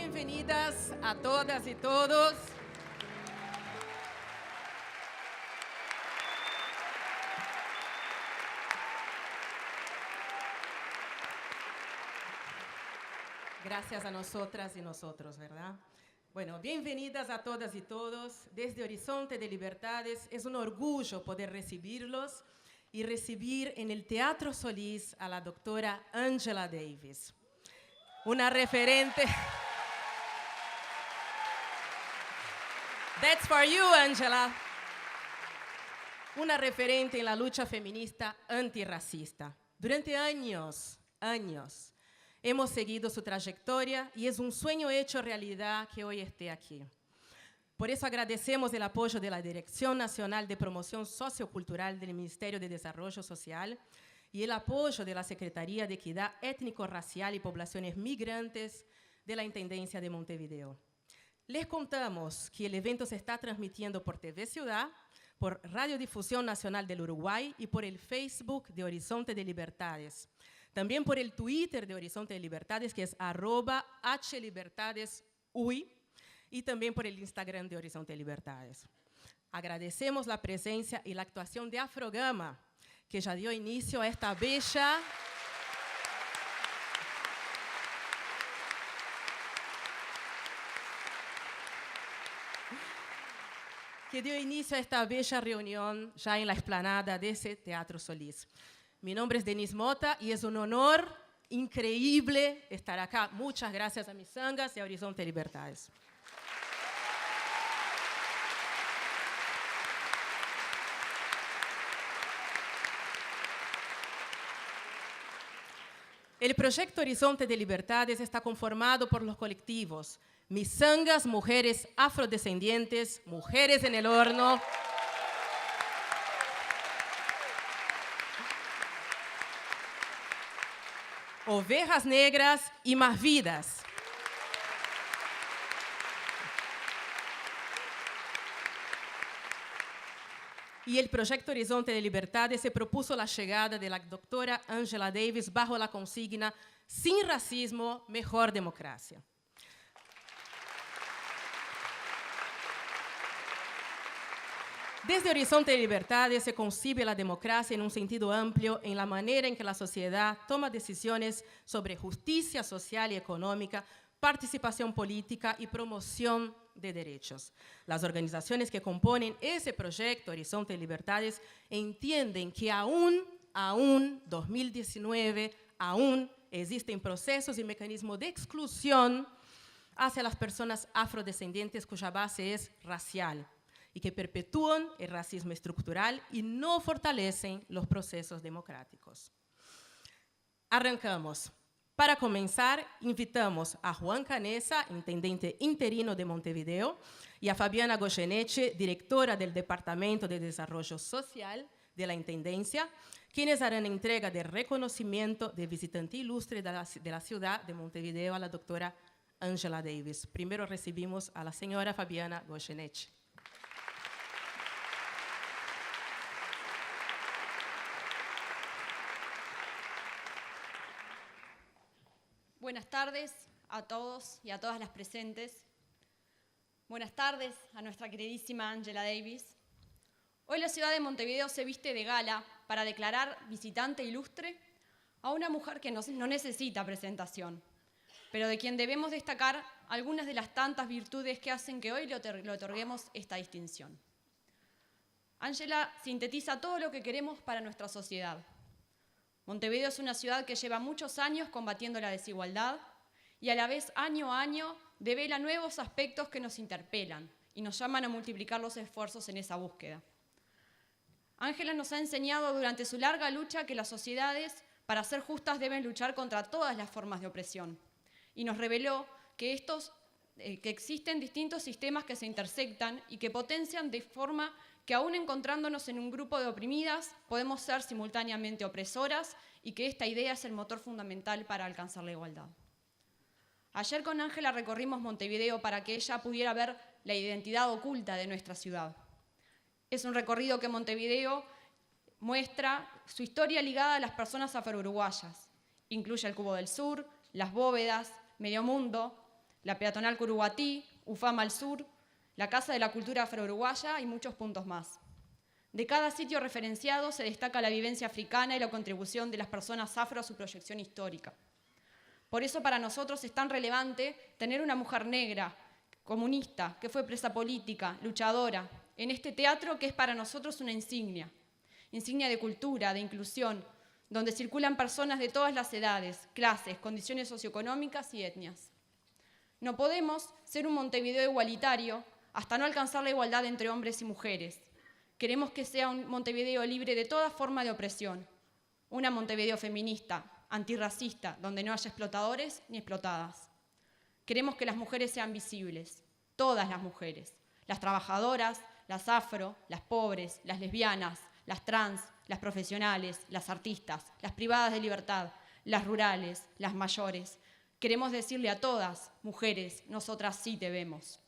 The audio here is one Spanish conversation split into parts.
bienvenidas a todas y todos. Gracias a nosotras y nosotros, ¿verdad? Bueno, bienvenidas a todas y todos. Desde Horizonte de Libertades es un orgullo poder recibirlos y recibir en el Teatro Solís a la doctora Angela Davis, una referente. That's for you, Angela. Una referente en la lucha feminista antirracista. Durante años, hemos seguido su trayectoria y es un sueño hecho realidad que hoy esté aquí. Por eso agradecemos el apoyo de la Dirección Nacional de Promoción Sociocultural del Ministerio de Desarrollo Social y el apoyo de la Secretaría de Equidad Étnico-Racial y Poblaciones Migrantes de la Intendencia de Montevideo. Les contamos que el evento se está transmitiendo por TV Ciudad, por Radiodifusión Nacional del Uruguay y por el Facebook de Horizonte de Libertades. También por el Twitter de Horizonte de Libertades, que es @HLibertadesUy, y también por el Instagram de Horizonte de Libertades. Agradecemos la presencia y la actuación de Afrogama, que ya dio inicio a esta bella reunión ya en la explanada de ese Teatro Solís. Mi nombre es Denise Mota y es un honor increíble estar acá. Muchas gracias a mis sangas y a Horizonte de Libertades. El proyecto Horizonte de Libertades está conformado por los colectivos Misangas, Mujeres Afrodescendientes, Mujeres en el Horno, Ovejas Negras y Más Vidas. Y el proyecto Horizonte de Libertades se propuso la llegada de la doctora Angela Davis bajo la consigna Sin racismo, mejor democracia. Desde Horizonte de Libertades se concibe la democracia en un sentido amplio en la manera en que la sociedad toma decisiones sobre justicia social y económica, participación política y promoción de derechos. Las organizaciones que componen ese proyecto Horizonte de Libertades entienden que aún 2019, aún existen procesos y mecanismos de exclusión hacia las personas afrodescendientes cuya base es racial, y que perpetúan el racismo estructural y no fortalecen los procesos democráticos. Arrancamos. Para comenzar, invitamos a Juan Canessa, intendente interino de Montevideo, y a Fabiana Goyeneche, directora del Departamento de Desarrollo Social de la Intendencia, quienes harán entrega de reconocimiento de visitante ilustre de la ciudad de Montevideo a la doctora Angela Davis. Primero recibimos a la señora Fabiana Goyeneche. Buenas tardes a todos y a todas las presentes. Buenas tardes a nuestra queridísima Angela Davis. Hoy la ciudad de Montevideo se viste de gala para declarar visitante ilustre a una mujer que no necesita presentación, pero de quien debemos destacar algunas de las tantas virtudes que hacen que hoy le otorguemos esta distinción. Angela sintetiza todo lo que queremos para nuestra sociedad. Montevideo es una ciudad que lleva muchos años combatiendo la desigualdad y a la vez año a año devela nuevos aspectos que nos interpelan y nos llaman a multiplicar los esfuerzos en esa búsqueda. Ángela nos ha enseñado durante su larga lucha que las sociedades, para ser justas, deben luchar contra todas las formas de opresión y nos reveló que existen distintos sistemas que se intersectan y que potencian de forma que aún encontrándonos en un grupo de oprimidas, podemos ser simultáneamente opresoras y que esta idea es el motor fundamental para alcanzar la igualdad. Ayer con Ángela recorrimos Montevideo para que ella pudiera ver la identidad oculta de nuestra ciudad. Es un recorrido que Montevideo muestra su historia ligada a las personas afro-uruguayas. Incluye el Cubo del Sur, las bóvedas, Medio Mundo, la peatonal Curuguatí, UFAM al sur, la Casa de la Cultura Afro-Uruguaya y muchos puntos más. De cada sitio referenciado se destaca la vivencia africana y la contribución de las personas afro a su proyección histórica. Por eso para nosotros es tan relevante tener una mujer negra, comunista, que fue presa política, luchadora, en este teatro que es para nosotros una insignia de cultura, de inclusión, donde circulan personas de todas las edades, clases, condiciones socioeconómicas y etnias. No podemos ser un Montevideo igualitario hasta no alcanzar la igualdad entre hombres y mujeres. Queremos que sea un Montevideo libre de toda forma de opresión, una Montevideo feminista, antirracista, donde no haya explotadores ni explotadas. Queremos que las mujeres sean visibles, todas las mujeres, las trabajadoras, las afro, las pobres, las lesbianas, las trans, las profesionales, las artistas, las privadas de libertad, las rurales, las mayores. Queremos decirle a todas, mujeres, nosotras sí te vemos.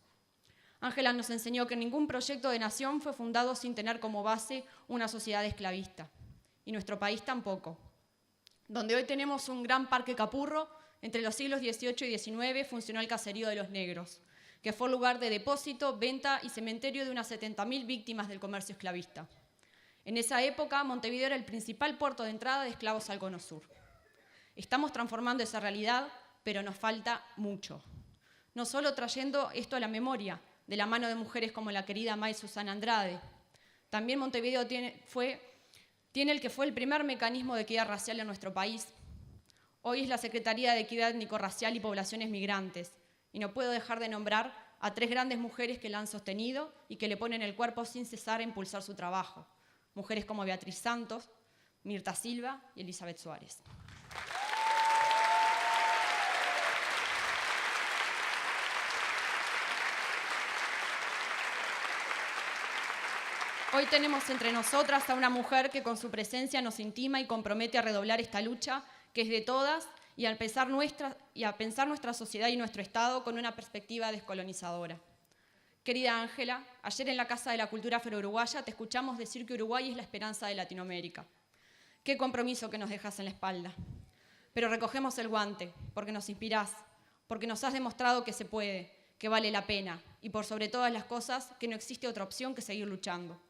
Ángela nos enseñó que ningún proyecto de nación fue fundado sin tener como base una sociedad esclavista, y nuestro país tampoco. Donde hoy tenemos un gran parque capurro, entre los siglos XVIII y XIX funcionó el caserío de los negros, que fue lugar de depósito, venta y cementerio de unas 70.000 víctimas del comercio esclavista. En esa época, Montevideo era el principal puerto de entrada de esclavos al Cono Sur. Estamos transformando esa realidad, pero nos falta mucho. No solo trayendo esto a la memoria, de la mano de mujeres como la querida May Susana Andrade. También Montevideo tiene el que fue el primer mecanismo de equidad racial en nuestro país. Hoy es la Secretaría de Equidad Étnico-Racial y Poblaciones Migrantes, y no puedo dejar de nombrar a 3 grandes mujeres que la han sostenido y que le ponen el cuerpo sin cesar a impulsar su trabajo. Mujeres como Beatriz Santos, Mirta Silva y Elizabeth Suárez. Hoy tenemos entre nosotras a una mujer que con su presencia nos intima y compromete a redoblar esta lucha, que es de todas, y a pensar nuestra sociedad y nuestro Estado con una perspectiva descolonizadora. Querida Ángela, ayer en la Casa de la Cultura Afro-Uruguaya te escuchamos decir que Uruguay es la esperanza de Latinoamérica. Qué compromiso que nos dejas en la espalda. Pero recogemos el guante, porque nos inspirás, porque nos has demostrado que se puede, que vale la pena, y por sobre todas las cosas, que no existe otra opción que seguir luchando.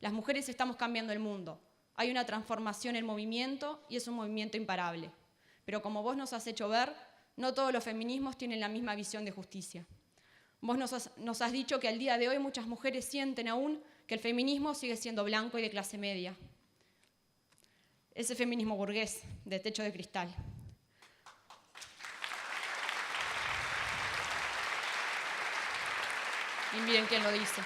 Las mujeres estamos cambiando el mundo. Hay una transformación en movimiento y es un movimiento imparable. Pero como vos nos has hecho ver, no todos los feminismos tienen la misma visión de justicia. Vos nos has dicho que al día de hoy muchas mujeres sienten aún que el feminismo sigue siendo blanco y de clase media. Ese feminismo burgués, de techo de cristal. Y miren quién lo dice.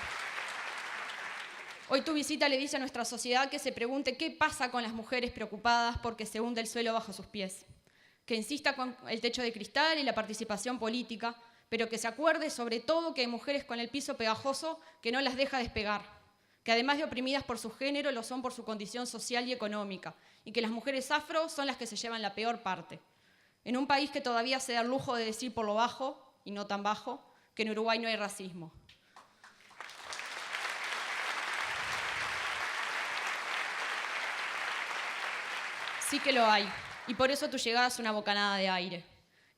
Hoy tu visita le dice a nuestra sociedad que se pregunte qué pasa con las mujeres preocupadas porque se hunde el suelo bajo sus pies. Que insista con el techo de cristal y la participación política, pero que se acuerde sobre todo que hay mujeres con el piso pegajoso que no las deja despegar, que además de oprimidas por su género, lo son por su condición social y económica, y que las mujeres afro son las que se llevan la peor parte. En un país que todavía se da el lujo de decir por lo bajo, y no tan bajo, que en Uruguay no hay racismo. Sí que lo hay, y por eso tu llegada es una bocanada de aire.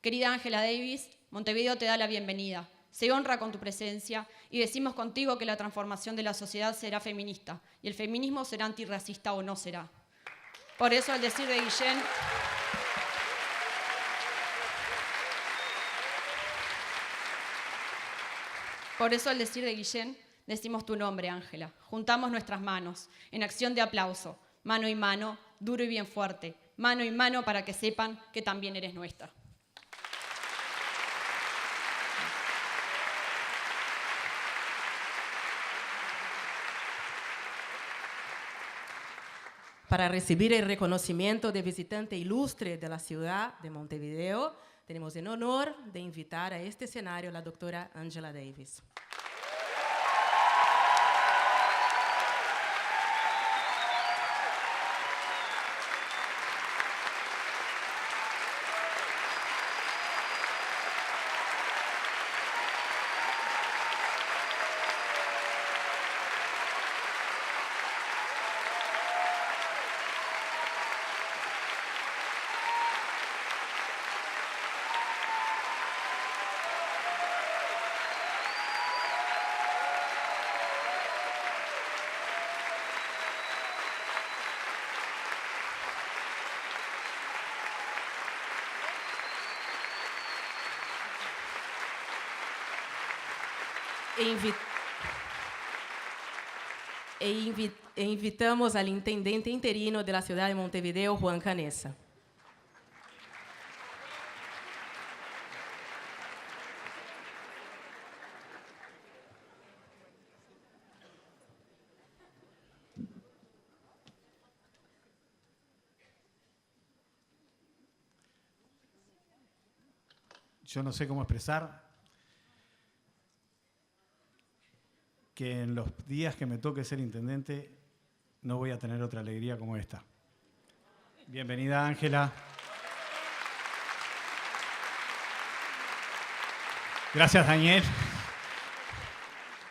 Querida Ángela Davis, Montevideo te da la bienvenida, se honra con tu presencia y decimos contigo que la transformación de la sociedad será feminista y el feminismo será antirracista o no será. Por eso al decir de Guillén, decimos tu nombre, Ángela. Juntamos nuestras manos en acción de aplauso, mano y mano, duro y bien fuerte, mano y mano para que sepan que también eres nuestra. Para recibir el reconocimiento de visitante ilustre de la ciudad de Montevideo, tenemos el honor de invitar a este escenario a la doctora Angela Davis. e invitamos al intendente interino de la ciudad de Montevideo, Juan Canessa. Yo no sé cómo expresar que en los días que me toque ser intendente no voy a tener otra alegría como esta. Bienvenida, Ángela. Gracias, Daniel.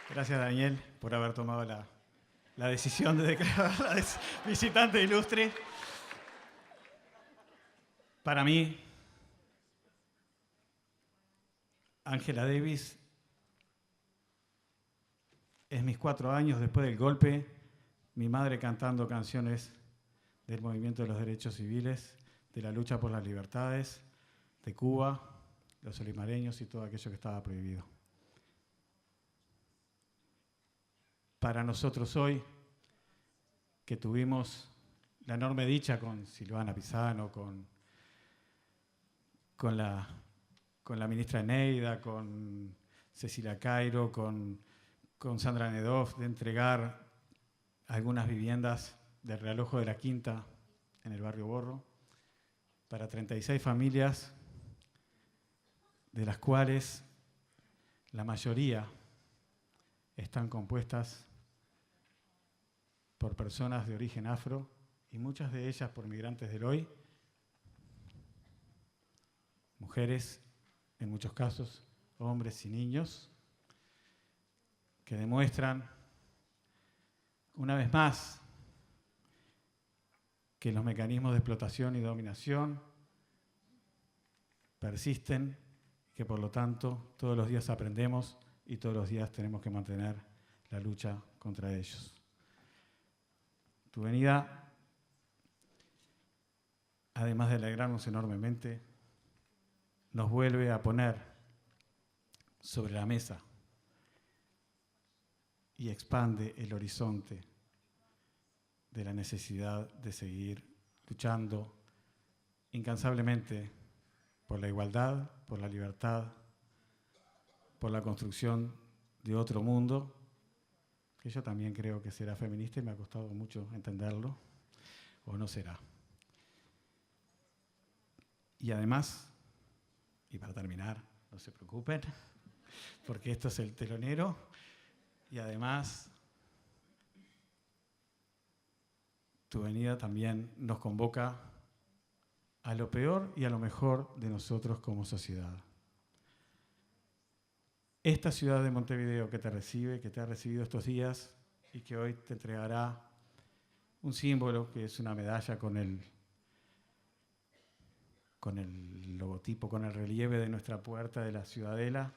Gracias, Daniel, por haber tomado la decisión de declararla visitante ilustre. Para mí, Angela Davis es mis 4 años después del golpe, mi madre cantando canciones del movimiento de los derechos civiles, de la lucha por las libertades, de Cuba, los olimareños y todo aquello que estaba prohibido. Para nosotros hoy, que tuvimos la enorme dicha con Silvana Pisano, con la ministra Eneida, con Cecilia Cairo, con Sandra Nedoff, de entregar algunas viviendas del Realojo de la Quinta en el barrio Borro para 36 familias, de las cuales la mayoría están compuestas por personas de origen afro y muchas de ellas por migrantes del hoy, mujeres, en muchos casos, hombres y niños, que demuestran, una vez más, que los mecanismos de explotación y dominación persisten, que por lo tanto todos los días aprendemos y todos los días tenemos que mantener la lucha contra ellos. Tu venida, además de alegrarnos enormemente, nos vuelve a poner sobre la mesa y expande el horizonte de la necesidad de seguir luchando incansablemente por la igualdad, por la libertad, por la construcción de otro mundo, que yo también creo que será feminista y me ha costado mucho entenderlo, o no será. Y además, y para terminar, no se preocupen, porque esto es el telonero, y además tu venida también nos convoca a lo peor y a lo mejor de nosotros como sociedad. Esta ciudad de Montevideo que te recibe, que te ha recibido estos días y que hoy te entregará un símbolo que es una medalla con el logotipo, con el relieve de nuestra puerta de la Ciudadela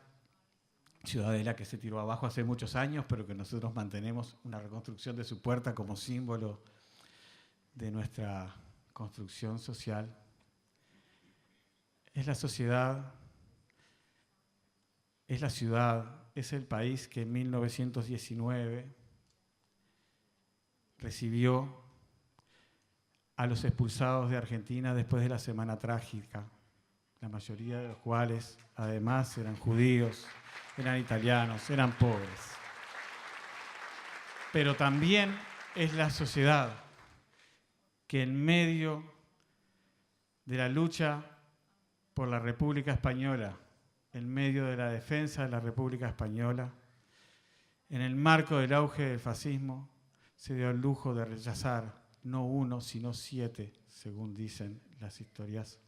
que se tiró abajo hace muchos años, pero que nosotros mantenemos una reconstrucción de su puerta como símbolo de nuestra construcción social. Es la sociedad, es la ciudad, es el país que en 1919 recibió a los expulsados de Argentina después de la Semana Trágica, la mayoría de los cuales además eran judíos, eran italianos, eran pobres. Pero también es la sociedad que en medio de la lucha por la República Española, en medio de la defensa de la República Española, en el marco del auge del fascismo, se dio el lujo de rechazar no 1, sino 7, según dicen las historias,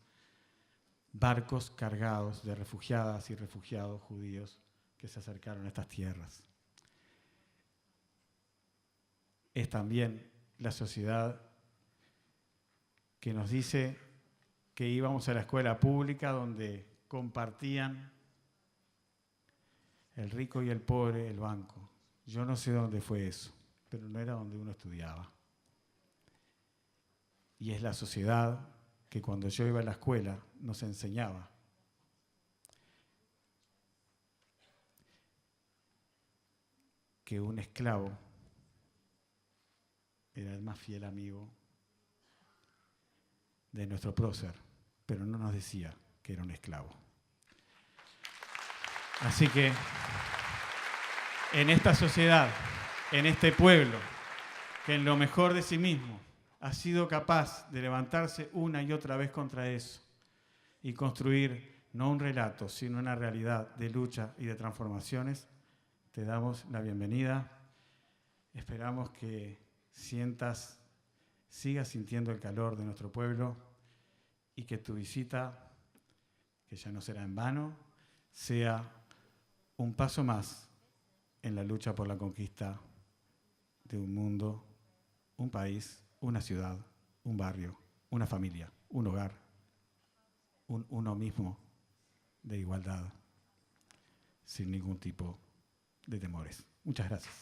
barcos cargados de refugiadas y refugiados judíos que se acercaron a estas tierras. Es también la sociedad que nos dice que íbamos a la escuela pública donde compartían el rico y el pobre el banco. Yo no sé dónde fue eso, pero no era donde uno estudiaba. Y es la sociedad que cuando yo iba a la escuela nos enseñaba que un esclavo era el más fiel amigo de nuestro prócer, pero no nos decía que era un esclavo. Así que en esta sociedad, en este pueblo, que en lo mejor de sí mismo ha sido capaz de levantarse una y otra vez contra eso y construir no un relato, sino una realidad de lucha y de transformaciones, te damos la bienvenida. Esperamos que sigas sintiendo el calor de nuestro pueblo y que tu visita, que ya no será en vano, sea un paso más en la lucha por la conquista de un mundo, un país, una ciudad, un barrio, una familia, un hogar, un uno mismo de igualdad, sin ningún tipo de temores. Muchas gracias.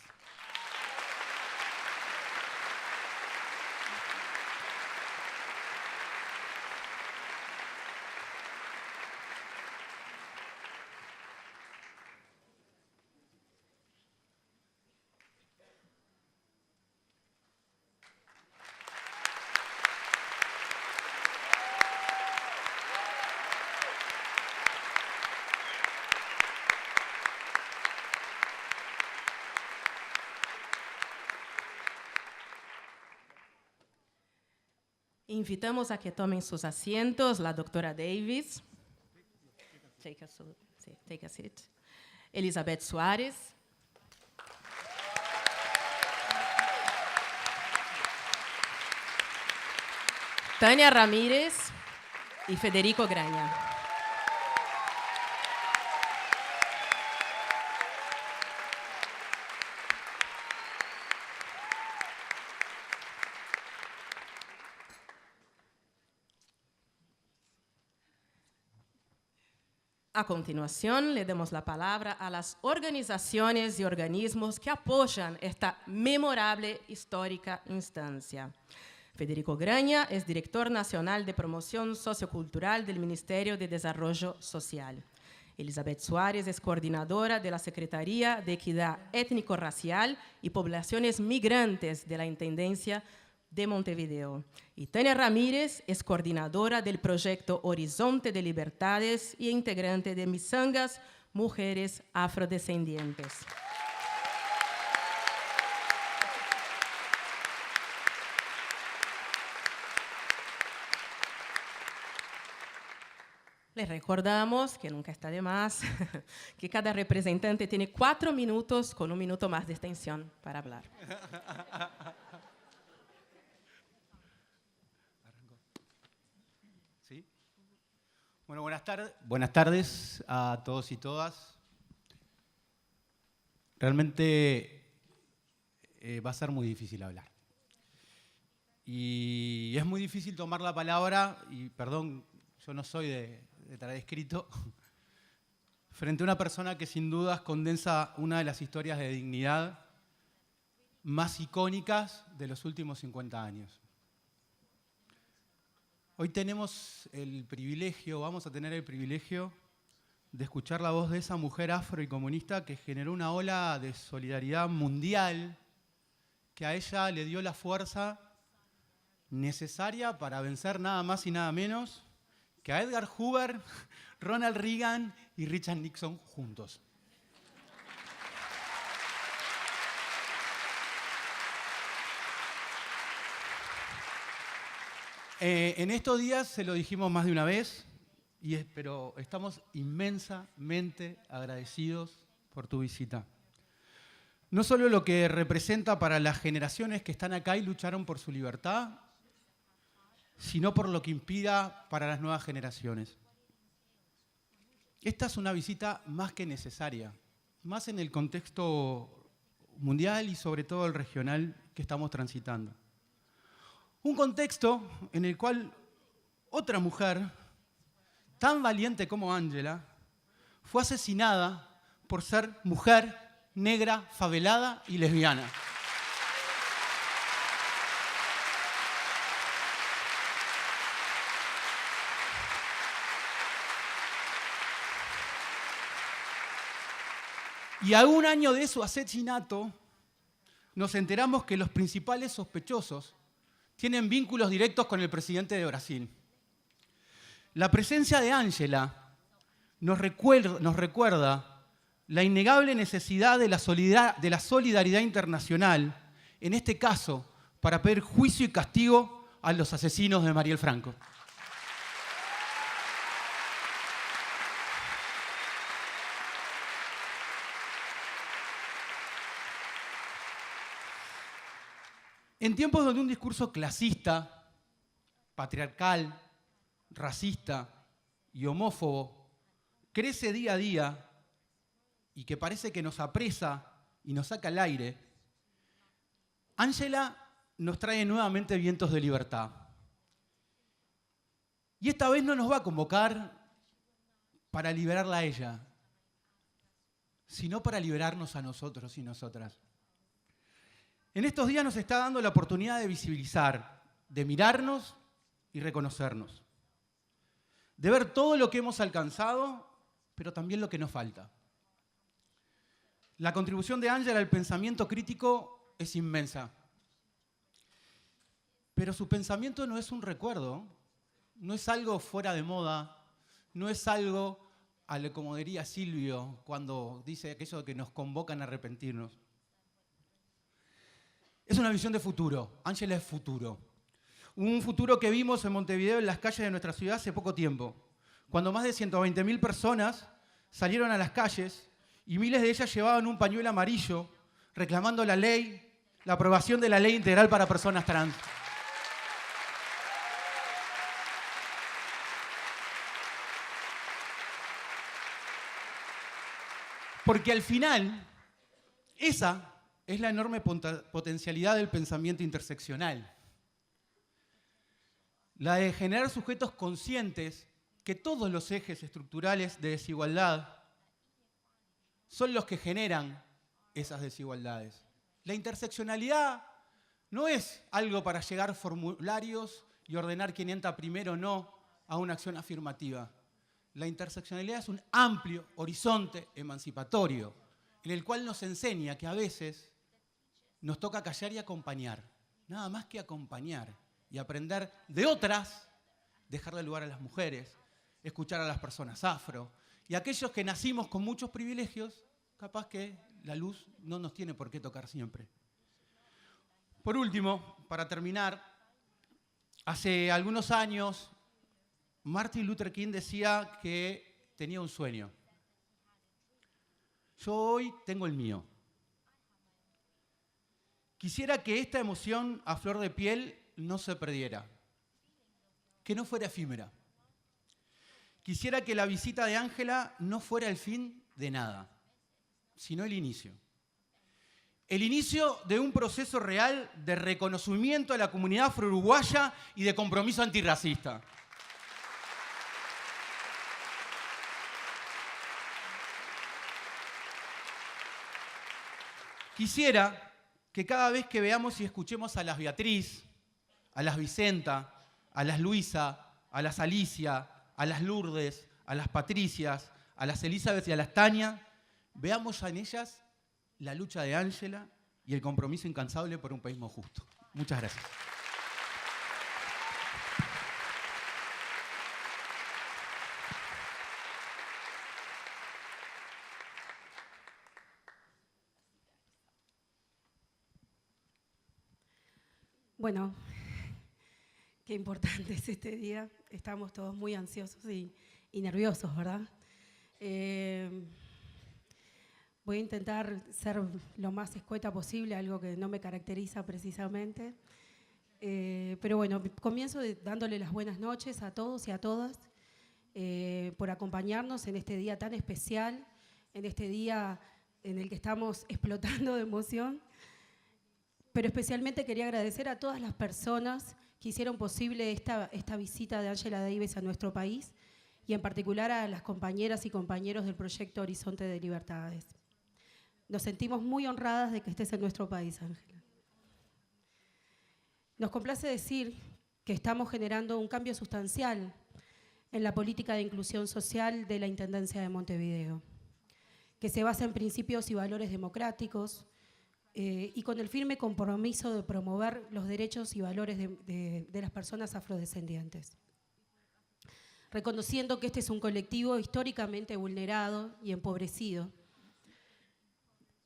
Invitamos a que tomen sus asientos la doctora Davis. Take a seat. Elizabeth Soares. Tania Ramírez y Federico Graña. A continuación, le damos la palabra a las organizaciones y organismos que apoyan esta memorable histórica instancia. Federico Graña es director nacional de promoción sociocultural del Ministerio de Desarrollo Social. Elizabeth Soares es coordinadora de la Secretaría de Equidad Étnico-Racial y Poblaciones Migrantes de la Intendencia de Montevideo. Y Tania Ramírez es coordinadora del proyecto Horizonte de Libertades y integrante de Misangas Mujeres Afrodescendientes. Les recordamos, que nunca está de más, que cada representante tiene 4 minutos con 1 minuto más de extensión para hablar. ¿Sí? Bueno, buenas tardes a todos y todas. Realmente va a ser muy difícil hablar. Y es muy difícil tomar la palabra, y perdón, yo no soy de traer escrito, frente a una persona que sin dudas condensa una de las historias de dignidad más icónicas de los últimos 50 años. Hoy vamos a tener el privilegio de escuchar la voz de esa mujer afro y comunista que generó una ola de solidaridad mundial que a ella le dio la fuerza necesaria para vencer nada más y nada menos que a Edgar Hoover, Ronald Reagan y Richard Nixon juntos. En estos días se lo dijimos más de una vez, pero estamos inmensamente agradecidos por tu visita. No solo lo que representa para las generaciones que están acá y lucharon por su libertad, sino por lo que inspira para las nuevas generaciones. Esta es una visita más que necesaria, más en el contexto mundial y sobre todo el regional que estamos transitando. Un contexto en el cual otra mujer, tan valiente como Ángela, fue asesinada por ser mujer, negra, favelada y lesbiana. Y a un año de su asesinato, nos enteramos que los principales sospechosos tienen vínculos directos con el presidente de Brasil. La presencia de Ángela nos recuerda la innegable necesidad de la solidaridad internacional, en este caso, para pedir juicio y castigo a los asesinos de Mariel Franco. En tiempos donde un discurso clasista, patriarcal, racista y homófobo crece día a día y que parece que nos apresa y nos saca al aire, Ángela nos trae nuevamente vientos de libertad. Y esta vez no nos va a convocar para liberarla a ella, sino para liberarnos a nosotros y nosotras. En estos días nos está dando la oportunidad de visibilizar, de mirarnos y reconocernos, de ver todo lo que hemos alcanzado, pero también lo que nos falta. La contribución de Ángela al pensamiento crítico es inmensa, pero su pensamiento no es un recuerdo, no es algo fuera de moda, no es algo, como diría Silvio cuando dice aquello de que nos convocan a arrepentirnos. Es una visión de futuro. Ángela es futuro. Un futuro que vimos en Montevideo, en las calles de nuestra ciudad, hace poco tiempo, cuando más de 120.000 personas salieron a las calles y miles de ellas llevaban un pañuelo amarillo reclamando la ley, la aprobación de la ley integral para personas trans. Porque al final, esa es la enorme potencialidad del pensamiento interseccional. La de generar sujetos conscientes que todos los ejes estructurales de desigualdad son los que generan esas desigualdades. La interseccionalidad no es algo para llegar a formularios y ordenar quién entra primero o no a una acción afirmativa. La interseccionalidad es un amplio horizonte emancipatorio en el cual nos enseña que a veces nos toca callar y acompañar, nada más que acompañar y aprender de otras, dejarle lugar a las mujeres, escuchar a las personas afro y aquellos que nacimos con muchos privilegios, capaz que la luz no nos tiene por qué tocar siempre. Por último, para terminar, hace algunos años Martin Luther King decía que tenía un sueño. Yo hoy tengo el mío. Quisiera que esta emoción a flor de piel no se perdiera, que no fuera efímera. Quisiera que la visita de Ángela no fuera el fin de nada, sino el inicio. El inicio de un proceso real de reconocimiento a la comunidad afro-uruguaya y de compromiso antirracista. Quisiera que cada vez que veamos y escuchemos a las Beatriz, a las Vicenta, a las Luisa, a las Alicia, a las Lourdes, a las Patricias, a las Elizabeth y a las Tania, veamos en ellas la lucha de Ángela y el compromiso incansable por un país más justo. Muchas gracias. Bueno, qué importante es este día. Estamos todos muy ansiosos y nerviosos, ¿verdad? Voy a intentar ser lo más escueta posible, algo que no me caracteriza precisamente. Pero bueno, comienzo dándole las buenas noches a todos y a todas por acompañarnos en este día tan especial, en este día en el que estamos explotando de emoción. Pero especialmente quería agradecer a todas las personas que hicieron posible esta visita de Ángela Davis a nuestro país y en particular a las compañeras y compañeros del proyecto Horizonte de Libertades. Nos sentimos muy honradas de que estés en nuestro país, Ángela. Nos complace decir que estamos generando un cambio sustancial en la política de inclusión social de la Intendencia de Montevideo. que se basa en principios y valores democráticos y con el firme compromiso de promover los derechos y valores de las personas afrodescendientes, reconociendo que este es un colectivo históricamente vulnerado y empobrecido,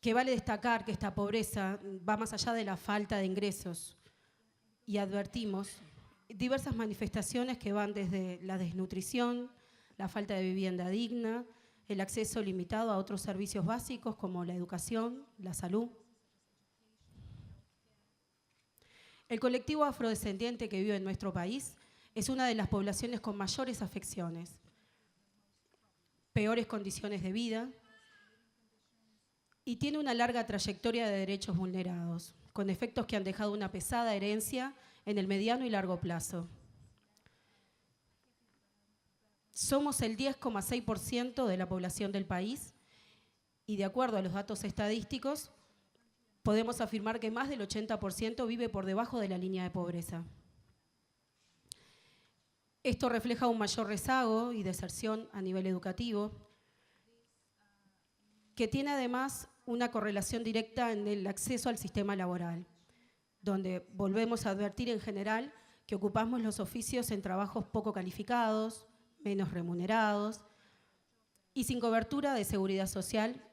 que vale destacar que esta pobreza va más allá de la falta de ingresos y advertimos diversas manifestaciones que van desde la desnutrición, la falta de vivienda digna, el acceso limitado a otros servicios básicos como la educación, la salud. El colectivo afrodescendiente que vive en nuestro país es una de las poblaciones con mayores afecciones, peores condiciones de vida y tiene una larga trayectoria de derechos vulnerados, con efectos que han dejado una pesada herencia en el mediano y largo plazo. Somos el 10,6% de la población del país y de acuerdo a los datos estadísticos, podemos afirmar que más del 80% vive por debajo de la línea de pobreza. Esto refleja un mayor rezago y deserción a nivel educativo, que tiene además una correlación directa en el acceso al sistema laboral, donde volvemos a advertir en general que ocupamos los oficios en trabajos poco calificados, menos remunerados y sin cobertura de seguridad social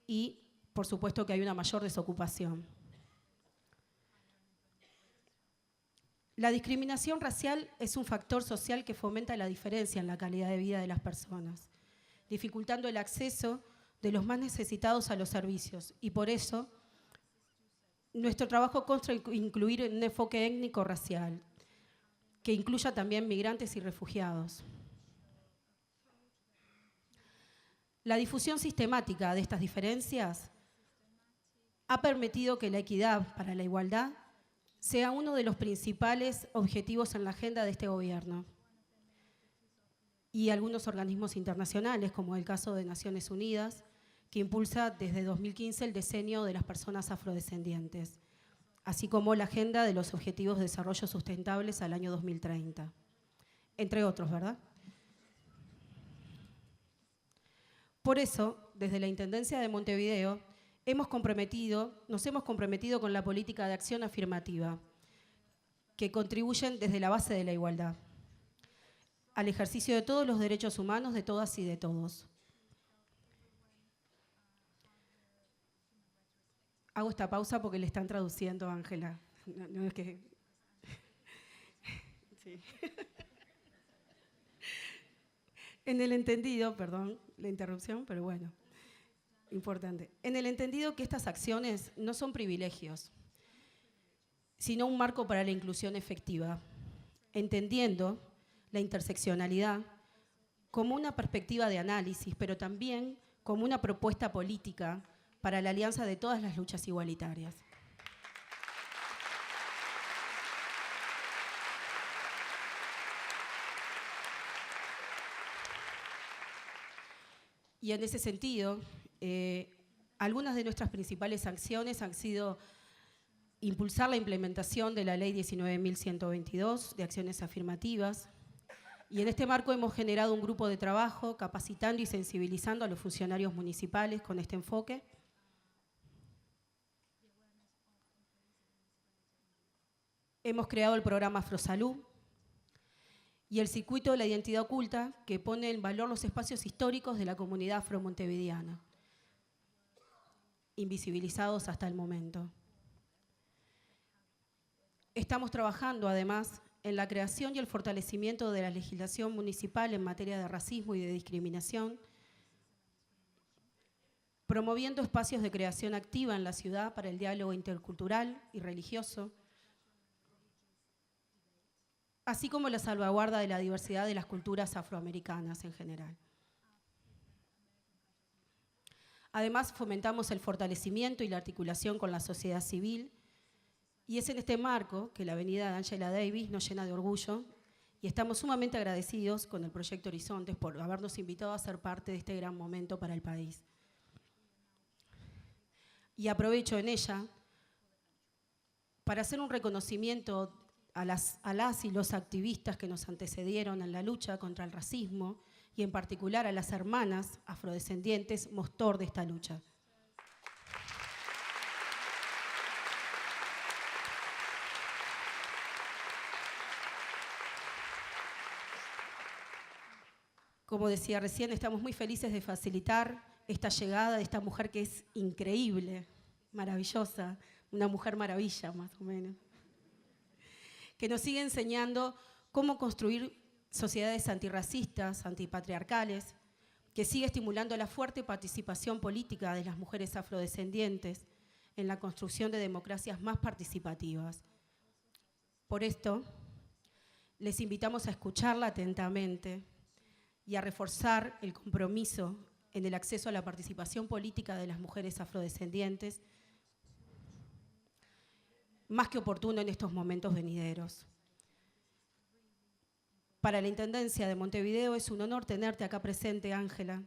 y, por supuesto, que hay una mayor desocupación. La discriminación racial es un factor social que fomenta la diferencia en la calidad de vida de las personas, dificultando el acceso de los más necesitados a los servicios y por eso nuestro trabajo consta en incluir un enfoque étnico-racial que incluya también migrantes y refugiados. La difusión sistemática de estas diferencias ha permitido que la equidad para la igualdad sea uno de los principales objetivos en la agenda de este gobierno y algunos organismos internacionales, como el caso de Naciones Unidas, que impulsa desde 2015 el diseño de las personas afrodescendientes, así como la Agenda de los Objetivos de Desarrollo Sustentables al año 2030, entre otros, ¿verdad? Por eso, desde la Intendencia de Montevideo, nos hemos comprometido con la política de acción afirmativa, que contribuyen desde la base de la igualdad, al ejercicio de todos los derechos humanos de todas y de todos. Hago esta pausa porque le están traduciendo a Ángela. No es que... Sí. En el entendido, perdón la interrupción, pero bueno, importante. En el entendido que estas acciones no son privilegios, sino un marco para la inclusión efectiva, entendiendo la interseccionalidad como una perspectiva de análisis, pero también como una propuesta política para la alianza de todas las luchas igualitarias. Y en ese sentido, algunas de nuestras principales acciones han sido impulsar la implementación de la Ley 19.122 de acciones afirmativas, y en este marco hemos generado un grupo de trabajo capacitando y sensibilizando a los funcionarios municipales con este enfoque. Hemos creado el programa Afrosalud y el circuito de la identidad oculta, que pone en valor los espacios históricos de la comunidad afromontevideana, invisibilizados hasta el momento. Estamos trabajando, además, en la creación y el fortalecimiento de la legislación municipal en materia de racismo y de discriminación, promoviendo espacios de creación activa en la ciudad para el diálogo intercultural y religioso, así como la salvaguarda de la diversidad de las culturas afroamericanas en general. Además, fomentamos el fortalecimiento y la articulación con la sociedad civil, y es en este marco que la avenida de Angela Davis nos llena de orgullo y estamos sumamente agradecidos con el Proyecto Horizontes por habernos invitado a ser parte de este gran momento para el país. Y aprovecho en ella para hacer un reconocimiento a las y los activistas que nos antecedieron en la lucha contra el racismo y en particular a las hermanas afrodescendientes, motor de esta lucha. Como decía recién, estamos muy felices de facilitar esta llegada de esta mujer que es increíble, maravillosa, una mujer maravilla más o menos, que nos sigue enseñando cómo construir sociedades antirracistas, antipatriarcales, que sigue estimulando la fuerte participación política de las mujeres afrodescendientes en la construcción de democracias más participativas. Por esto, les invitamos a escucharla atentamente y a reforzar el compromiso en el acceso a la participación política de las mujeres afrodescendientes, más que oportuno en estos momentos venideros. Para la Intendencia de Montevideo es un honor tenerte acá presente, Ángela,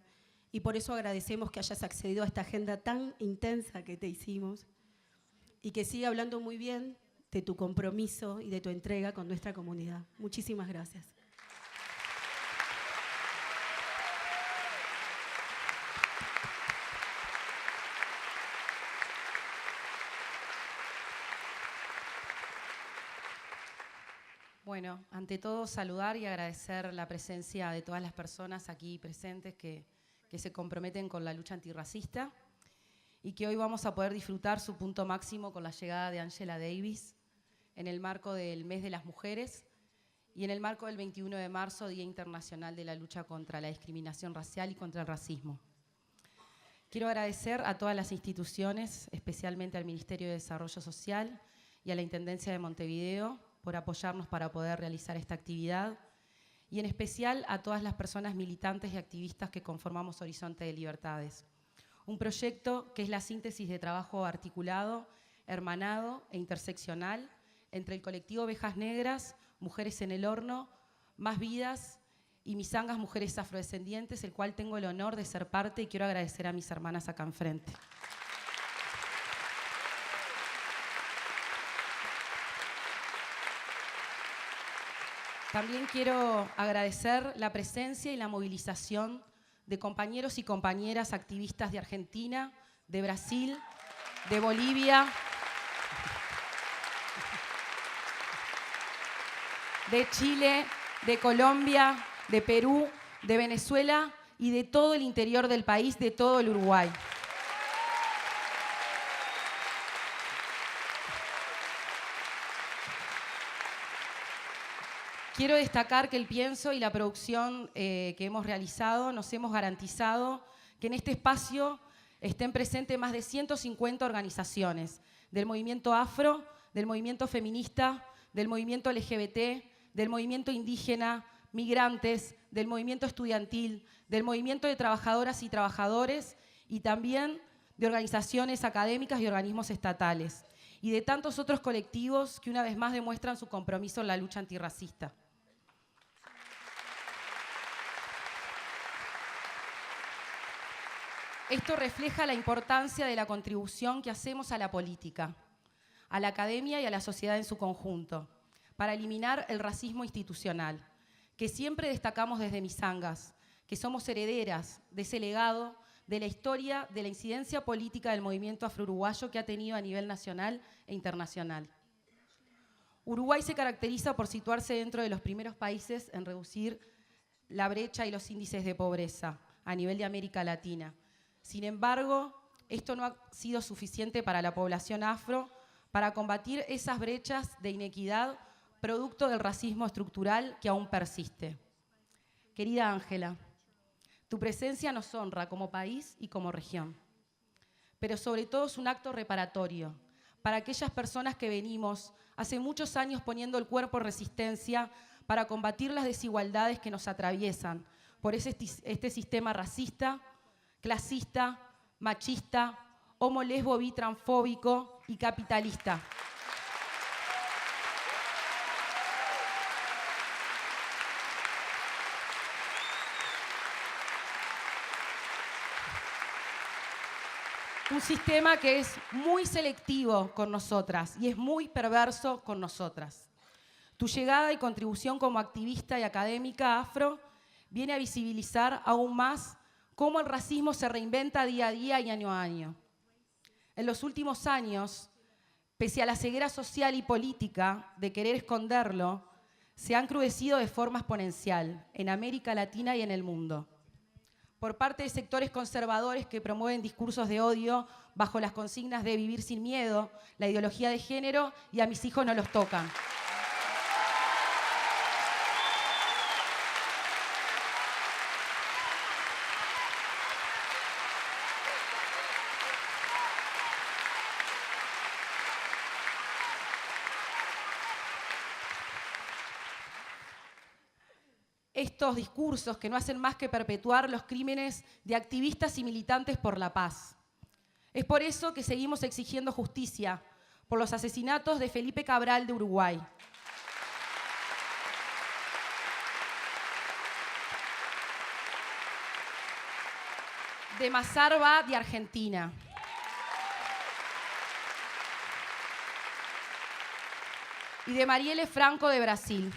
y por eso agradecemos que hayas accedido a esta agenda tan intensa que te hicimos y que siga hablando muy bien de tu compromiso y de tu entrega con nuestra comunidad. Muchísimas gracias. Bueno, ante todo saludar y agradecer la presencia de todas las personas aquí presentes que se comprometen con la lucha antirracista y que hoy vamos a poder disfrutar su punto máximo con la llegada de Angela Davis en el marco del Mes de las Mujeres y en el marco del 21 de marzo, Día Internacional de la Lucha contra la Discriminación Racial y contra el Racismo. Quiero agradecer a todas las instituciones, especialmente al Ministerio de Desarrollo Social y a la Intendencia de Montevideo, por apoyarnos para poder realizar esta actividad, y en especial a todas las personas militantes y activistas que conformamos Horizonte de Libertades. Un proyecto que es la síntesis de trabajo articulado, hermanado e interseccional entre el colectivo Ovejas Negras, Mujeres en el Horno, Más Vidas y Misangas Mujeres Afrodescendientes, el cual tengo el honor de ser parte y quiero agradecer a mis hermanas acá enfrente. También quiero agradecer la presencia y la movilización de compañeros y compañeras activistas de Argentina, de Brasil, de Bolivia, de Chile, de Colombia, de Perú, de Venezuela y de todo el interior del país, de todo el Uruguay. Quiero destacar que el pienso y la producción que hemos realizado nos hemos garantizado que en este espacio estén presentes más de 150 organizaciones del movimiento afro, del movimiento feminista, del movimiento LGBT, del movimiento indígena, migrantes, del movimiento estudiantil, del movimiento de trabajadoras y trabajadores y también de organizaciones académicas y organismos estatales y de tantos otros colectivos que una vez más demuestran su compromiso en la lucha antirracista. Esto refleja la importancia de la contribución que hacemos a la política, a la academia y a la sociedad en su conjunto, para eliminar el racismo institucional, que siempre destacamos desde Misangas, que somos herederas de ese legado, de la historia, de la incidencia política del movimiento afro-uruguayo que ha tenido a nivel nacional e internacional. Uruguay se caracteriza por situarse dentro de los primeros países en reducir la brecha y los índices de pobreza a nivel de América Latina. Sin embargo, esto no ha sido suficiente para la población afro para combatir esas brechas de inequidad producto del racismo estructural que aún persiste. Querida Ángela, tu presencia nos honra como país y como región, pero sobre todo es un acto reparatorio para aquellas personas que venimos hace muchos años poniendo el cuerpo en resistencia para combatir las desigualdades que nos atraviesan por este sistema racista, clasista, machista, homo, lesbo, bi, transfóbico y capitalista. Un sistema que es muy selectivo con nosotras y es muy perverso con nosotras. Tu llegada y contribución como activista y académica afro viene a visibilizar aún más cómo el racismo se reinventa día a día y año a año. En los últimos años, pese a la ceguera social y política de querer esconderlo, se ha encrudecido de forma exponencial en América Latina y en el mundo, por parte de sectores conservadores que promueven discursos de odio bajo las consignas de vivir sin miedo, la ideología de género y a mis hijos no los tocan. Estos discursos que no hacen más que perpetuar los crímenes de activistas y militantes por la paz. Es por eso que seguimos exigiendo justicia por los asesinatos de Felipe Cabral de Uruguay, de Mazarba de Argentina, y de Marielle Franco de Brasil.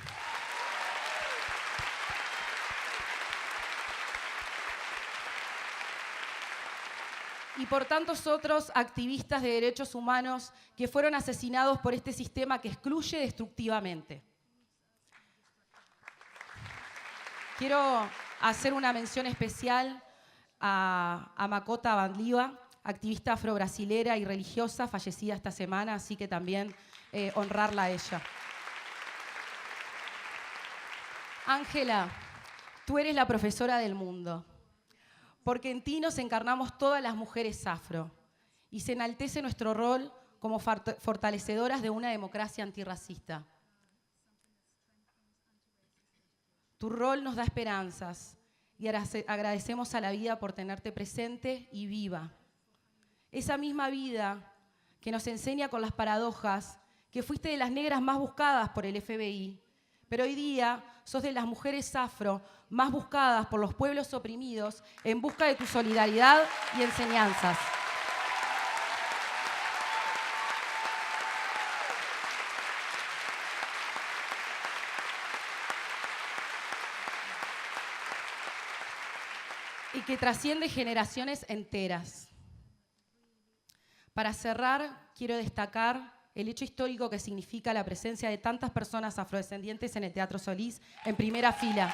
Y por tantos otros activistas de derechos humanos que fueron asesinados por este sistema que excluye destructivamente. Quiero hacer una mención especial a Makota Bandliwa, activista afrobrasilera y religiosa, fallecida esta semana, así que también honrarla a ella. Ángela, tú eres la profesora del mundo, porque en ti nos encarnamos todas las mujeres afro y se enaltece nuestro rol como fortalecedoras de una democracia antirracista. Tu rol nos da esperanzas y agradecemos a la vida por tenerte presente y viva. Esa misma vida que nos enseña con las paradojas que fuiste de las negras más buscadas por el FBI, pero hoy día sos de las mujeres afro más buscadas por los pueblos oprimidos en busca de tu solidaridad y enseñanzas. Y que trasciende generaciones enteras. Para cerrar, quiero destacar el hecho histórico que significa la presencia de tantas personas afrodescendientes en el Teatro Solís en primera fila.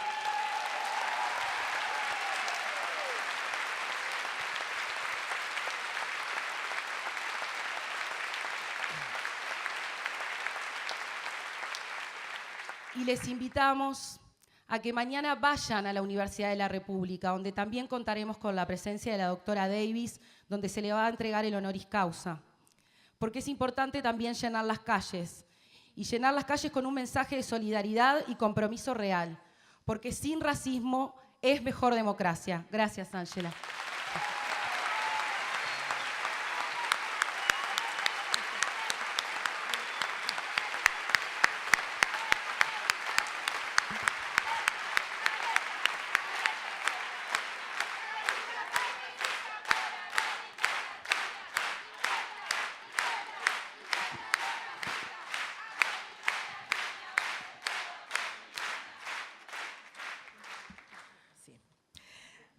Y les invitamos a que mañana vayan a la Universidad de la República, donde también contaremos con la presencia de la doctora Davis, donde se le va a entregar el honoris causa. Porque es importante también llenar las calles, y llenar las calles con un mensaje de solidaridad y compromiso real, porque sin racismo es mejor democracia. Gracias, Ángela.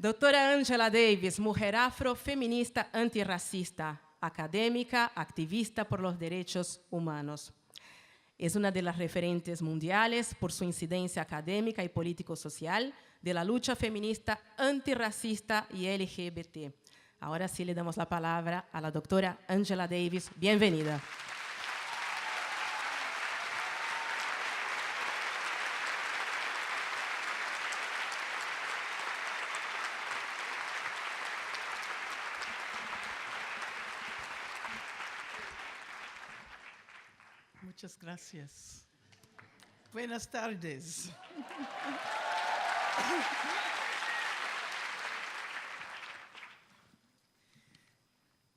Doutora Angela Davis, mujer afro, feminista, antirracista, académica, activista por los derechos humanos. Es una de las referentes mundiales por su incidencia académica y político-social de la lucha feminista, antirracista y LGBT. Ahora sí le damos la palabra a la doctora Angela Davis. Bienvenida. Muchas gracias. Buenas tardes.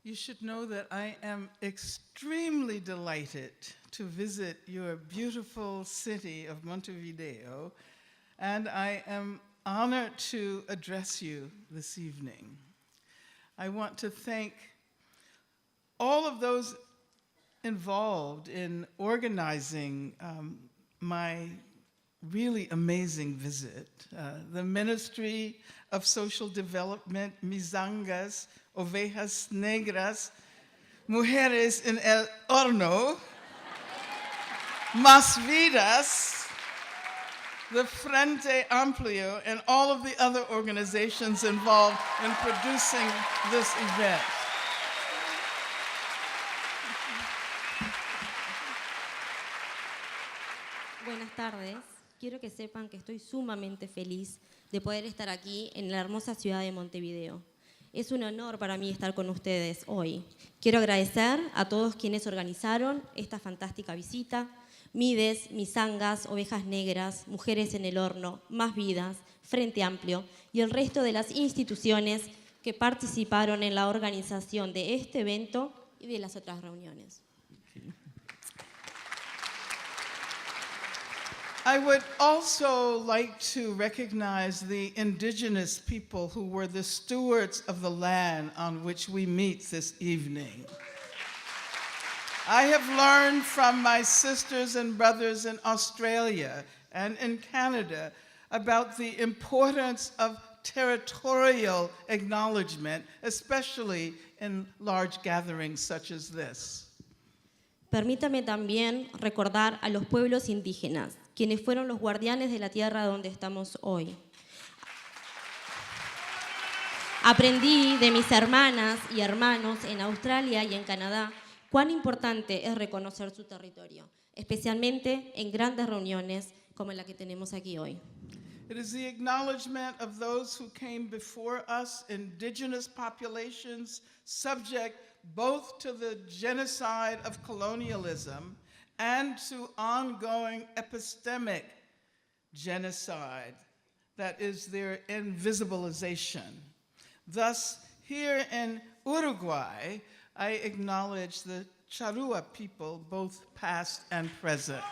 You should know that I am extremely delighted to visit your beautiful city of Montevideo, and I am honored to address you this evening. I want to thank all of those involved in organizing my really amazing visit. The Ministry of Social Development, Misangas, Ovejas Negras, Mujeres en el Horno, Más Vidas, the Frente Amplio, and all of the other organizations involved in producing this event. Buenas tardes. Quiero que sepan que estoy sumamente feliz de poder estar aquí en la hermosa ciudad de Montevideo. Es un honor para mí estar con ustedes hoy. Quiero agradecer a todos quienes organizaron esta fantástica visita. Mides, Misangas, Ovejas Negras, Mujeres en el Horno, Más Vidas, Frente Amplio y el resto de las instituciones que participaron en la organización de este evento y de las otras reuniones. I would also like to recognize the indigenous people who were the stewards of the land on which we meet this evening. I have learned from my sisters and brothers in Australia and in Canada about the importance of territorial acknowledgement, especially in large gatherings such as this. Permítame también recordar a los pueblos indígenas, quienes fueron los guardianes de la tierra donde estamos hoy. Aprendí de mis hermanas y hermanos en Australia y en Canadá cuán importante es reconocer su territorio, especialmente en grandes reuniones como la que tenemos aquí hoy. It is the acknowledgement of those who came before us, indigenous populations, subject both to the genocide of colonialism and to ongoing epistemic genocide, that is their invisibilization. Thus, here in Uruguay, I acknowledge the Charrúa people, both past and present.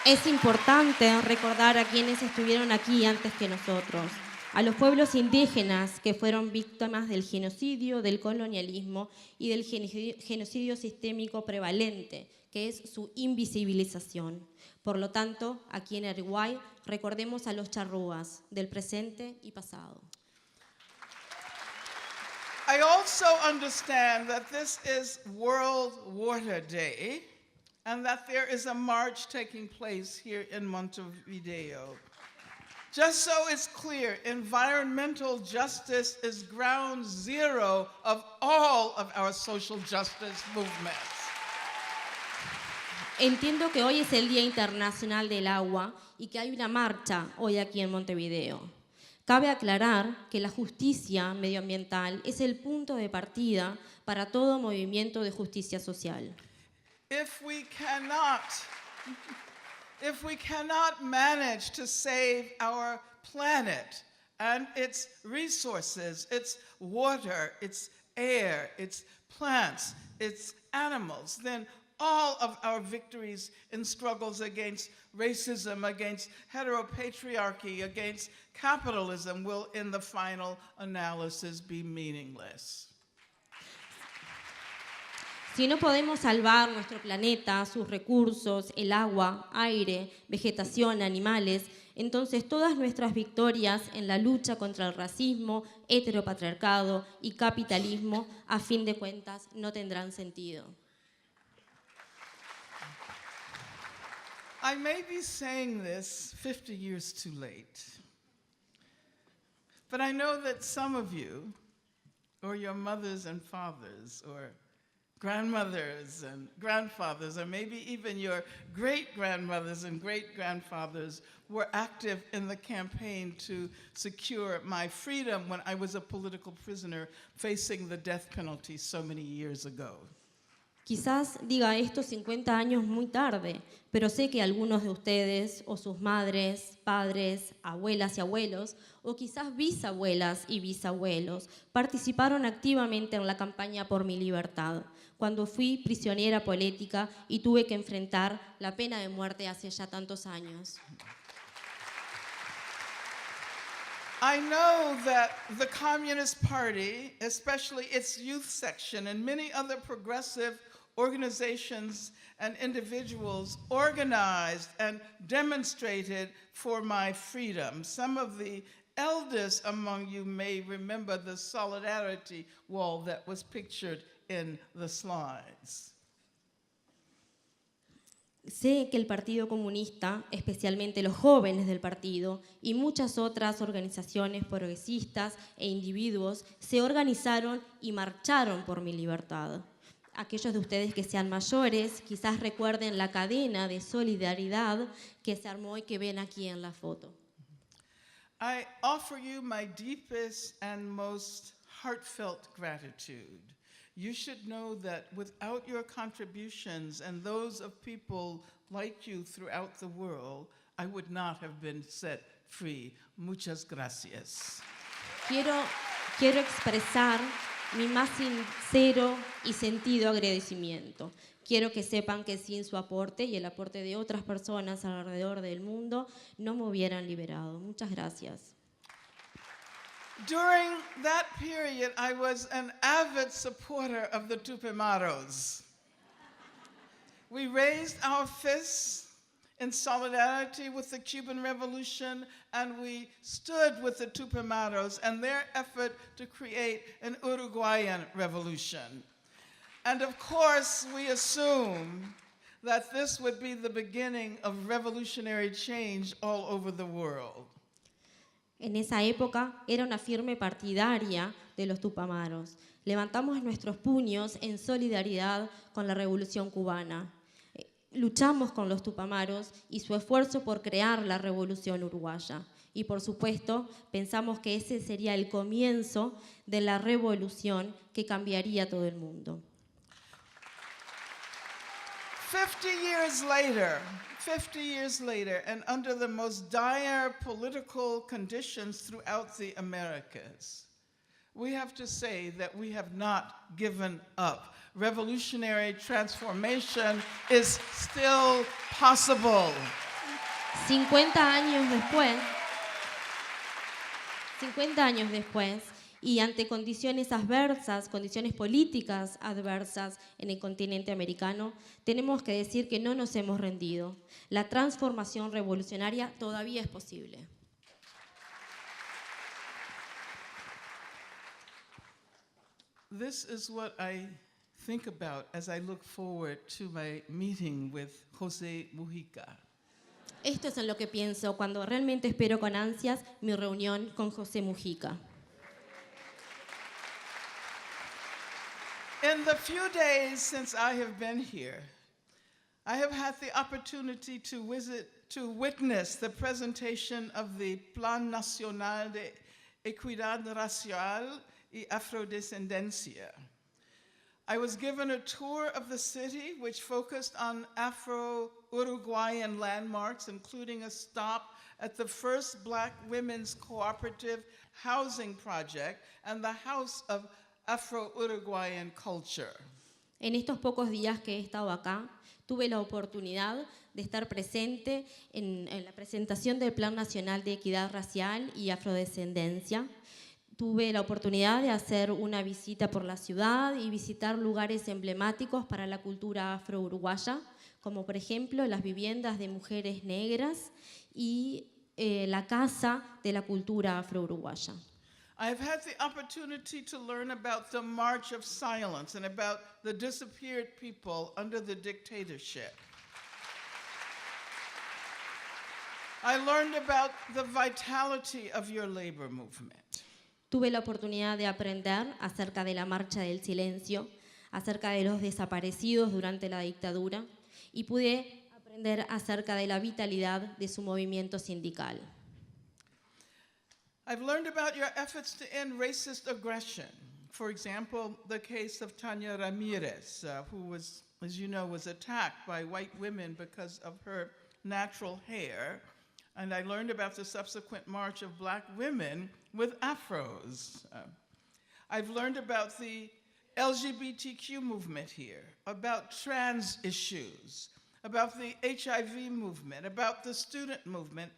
Es importante recordar a quienes estuvieron aquí antes que nosotros, a los pueblos indígenas que fueron víctimas del genocidio, del colonialismo y del genocidio sistémico prevalente, que es su invisibilización. Por lo tanto, aquí en Uruguay, recordemos a los charrúas del presente y pasado. I also understand that this is World Water Day and that there is a march taking place here in Montevideo. Just so it's clear, environmental justice is ground zero of all of our social justice movements. Entiendo que hoy es el Día Internacional del Agua y que hay una marcha hoy aquí en Montevideo. Cabe aclarar que la justicia medioambiental es el punto de partida para todo movimiento de justicia social. If we cannot manage to save our planet and its resources, its water, its air, its plants, its animals, then all of our victories in struggles against racism, against heteropatriarchy, against capitalism will, in the final analysis, be meaningless. Si no podemos salvar nuestro planeta, sus recursos, el agua, aire, vegetación, animales, entonces todas nuestras victorias en la lucha contra el racismo, heteropatriarcado y capitalismo, a fin de cuentas, no tendrán sentido. I may be saying this 50 years too late, but I know that some of you, or your mothers and fathers, or grandmothers and grandfathers, or maybe even your great-grandmothers and great-grandfathers were active in the campaign to secure my freedom when I was a political prisoner facing the death penalty so many years ago. Quizás diga esto 50 años muy tarde, pero sé que algunos de ustedes, o sus madres, padres, abuelas y abuelos, o quizás bisabuelas y bisabuelos, participaron activamente en la campaña por mi libertad, cuando fui prisionera política y tuve que enfrentar la pena de muerte hace ya tantos años. I know that the Communist Party, especially its youth section and many other progressive organizations and individuals organized and demonstrated for my freedom. Some of the eldest among you may remember the solidarity wall that was pictured in the slides. Sé que el Partido Comunista, especialmente los jóvenes del partido y muchas otras organizaciones progresistas e individuos se organizaron y marcharon por mi libertad. Aquellos de ustedes que sean mayores quizás recuerden la cadena de solidaridad que se armó y que ven aquí en la foto. I offer you my deepest and most heartfelt gratitude. You should know that without your contributions and those of people like you throughout the world, I would not have been set free. Muchas gracias. Quiero expresar mi más sincero y sentido agradecimiento. Quiero que sepan que sin su aporte y el aporte de otras personas alrededor del mundo no me hubieran liberado. Muchas gracias. During that period, I was an avid supporter of the Tupamaros. We raised our fists in solidarity with the Cuban Revolution, and we stood with the Tupamaros and their effort to create an Uruguayan revolution. And of course, we assumed that this would be the beginning of revolutionary change all over the world. En esa época era una firme partidaria de los Tupamaros. Levantamos nuestros puños en solidaridad con la Revolución Cubana. Luchamos con los Tupamaros y su esfuerzo por crear la Revolución Uruguaya. Y por supuesto, pensamos que ese sería el comienzo de la revolución que cambiaría todo el mundo. 50 years later, and under the most dire political conditions throughout the Americas, we have to say that we have not given up. Revolutionary transformation is still possible. 50 años después, y ante condiciones adversas, condiciones políticas adversas en el continente americano, tenemos que decir que no nos hemos rendido. La transformación revolucionaria todavía es posible. This is what I think about as I look forward to my meeting with José Mujica. Esto es en lo que pienso cuando realmente espero con ansias mi reunión con José Mujica. In the few days since I have been here, I have had the opportunity to witness the presentation of the Plan Nacional de Equidad Racial y Afrodescendencia. I was given a tour of the city which focused on Afro-Uruguayan landmarks, including a stop at the first Black women's cooperative housing project and the House of Afro-Uruguayan culture. En estos pocos días que he estado acá, tuve la oportunidad de estar presente en la presentación del Plan Nacional de Equidad Racial y Afrodescendencia. Tuve la oportunidad de hacer una visita por la ciudad y visitar lugares emblemáticos para la cultura afro-uruguaya, como por ejemplo las viviendas de mujeres negras y la Casa de la Cultura Afro-Uruguaya. I've had the opportunity to learn about the March of Silence and about the disappeared people under the dictatorship. I learned about the vitality of your labor movement. Tuve la oportunidad de aprender acerca de la Marcha del Silencio, acerca de los desaparecidos durante la dictadura y pude aprender acerca de la vitalidad de su movimiento sindical. I've learned about your efforts to end racist aggression. For example, the case of Tanya Ramirez, who was, as you know, was attacked by white women because of her natural hair. And I learned about the subsequent march of Black women with afros. I've learned about the LGBTQ movement here, about trans issues, about the HIV movement, about the student movement.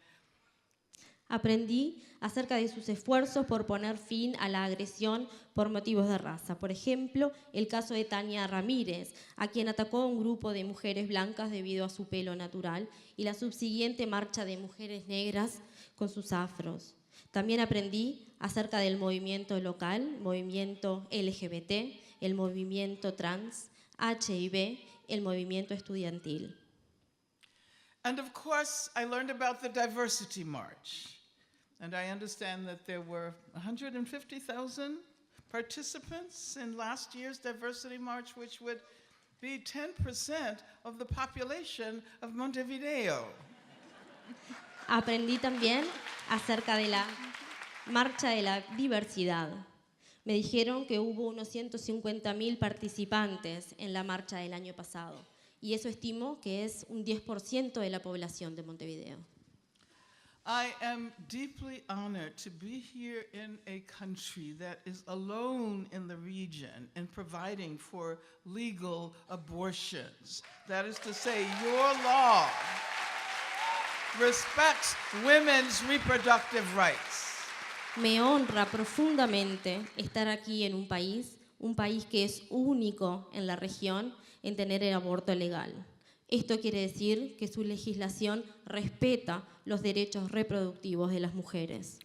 Aprendí acerca de sus esfuerzos por poner fin a la agresión por motivos de raza. Por ejemplo, el caso de Tania Ramírez, a quien atacó un grupo de mujeres blancas debido a su pelo natural, y la subsiguiente marcha de mujeres negras con sus afros. También aprendí acerca del movimiento local, movimiento LGBT, el movimiento trans, HIV, el movimiento estudiantil. And of course, I learned about the Diversity March. And I understand that there were 150,000 participants in last year's Diversity March, which would be 10% of the population of Montevideo. Aprendí también acerca de la Marcha de la Diversidad. Me dijeron que hubo unos 150.000 participantes en la marcha del año pasado. Y eso estimo que es un 10% de la población de Montevideo. I am deeply honored to be here in a country that is alone in the region in providing for legal abortions. That is to say, your law respects women's reproductive rights. Me honra profundamente estar aquí en un país que es único en la región en tener el aborto legal. Esto quiere decir que su legislación respeta los derechos reproductivos de las mujeres.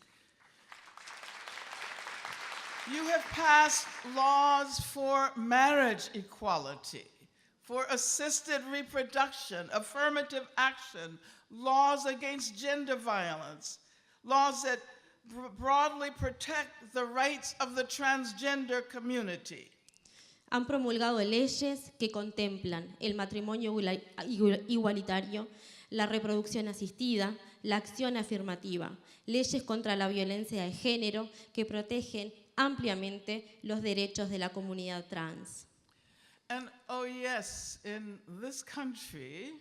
You have passed laws for marriage equality, for assisted reproduction, affirmative action, laws against gender violence, laws that broadly protect the rights of the transgender community. Han promulgado leyes que contemplan el matrimonio igualitario, la reproducción asistida, la acción afirmativa, leyes contra la violencia de género que protegen ampliamente los derechos de la comunidad trans. And oh yes, in this country,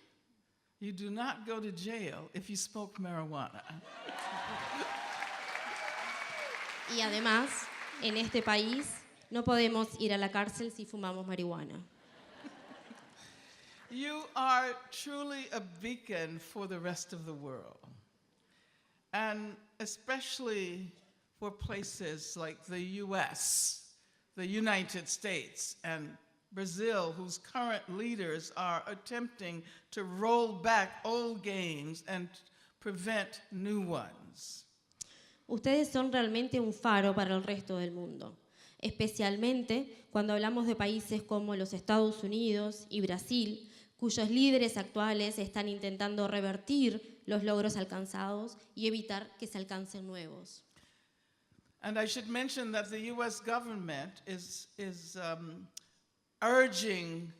you do not go to jail if you smoke marijuana. Y además, en este país, no podemos ir a la cárcel si fumamos marihuana. You are truly a beacon for the rest of the world, and especially for places like the US, the United States, and Brazil, whose current leaders are attempting to roll back old games and prevent new ones. Ustedes son realmente un faro para el resto del mundo, especialmente cuando hablamos de países como los Estados Unidos y Brasil, cuyos líderes actuales están intentando revertir los logros alcanzados y evitar que se alcancen nuevos. And I should mention that the U.S. government is urging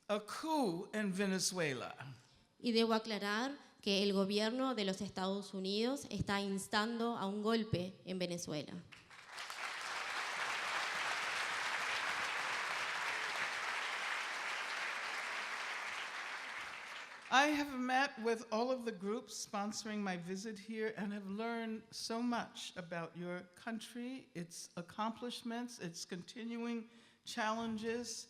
a coup in Venezuela. Y debo aclarar que el gobierno de los Estados Unidos está instando a un golpe en Venezuela. I have met with all of the groups sponsoring my visit here and have learned so much about your country, its accomplishments, its continuing challenges.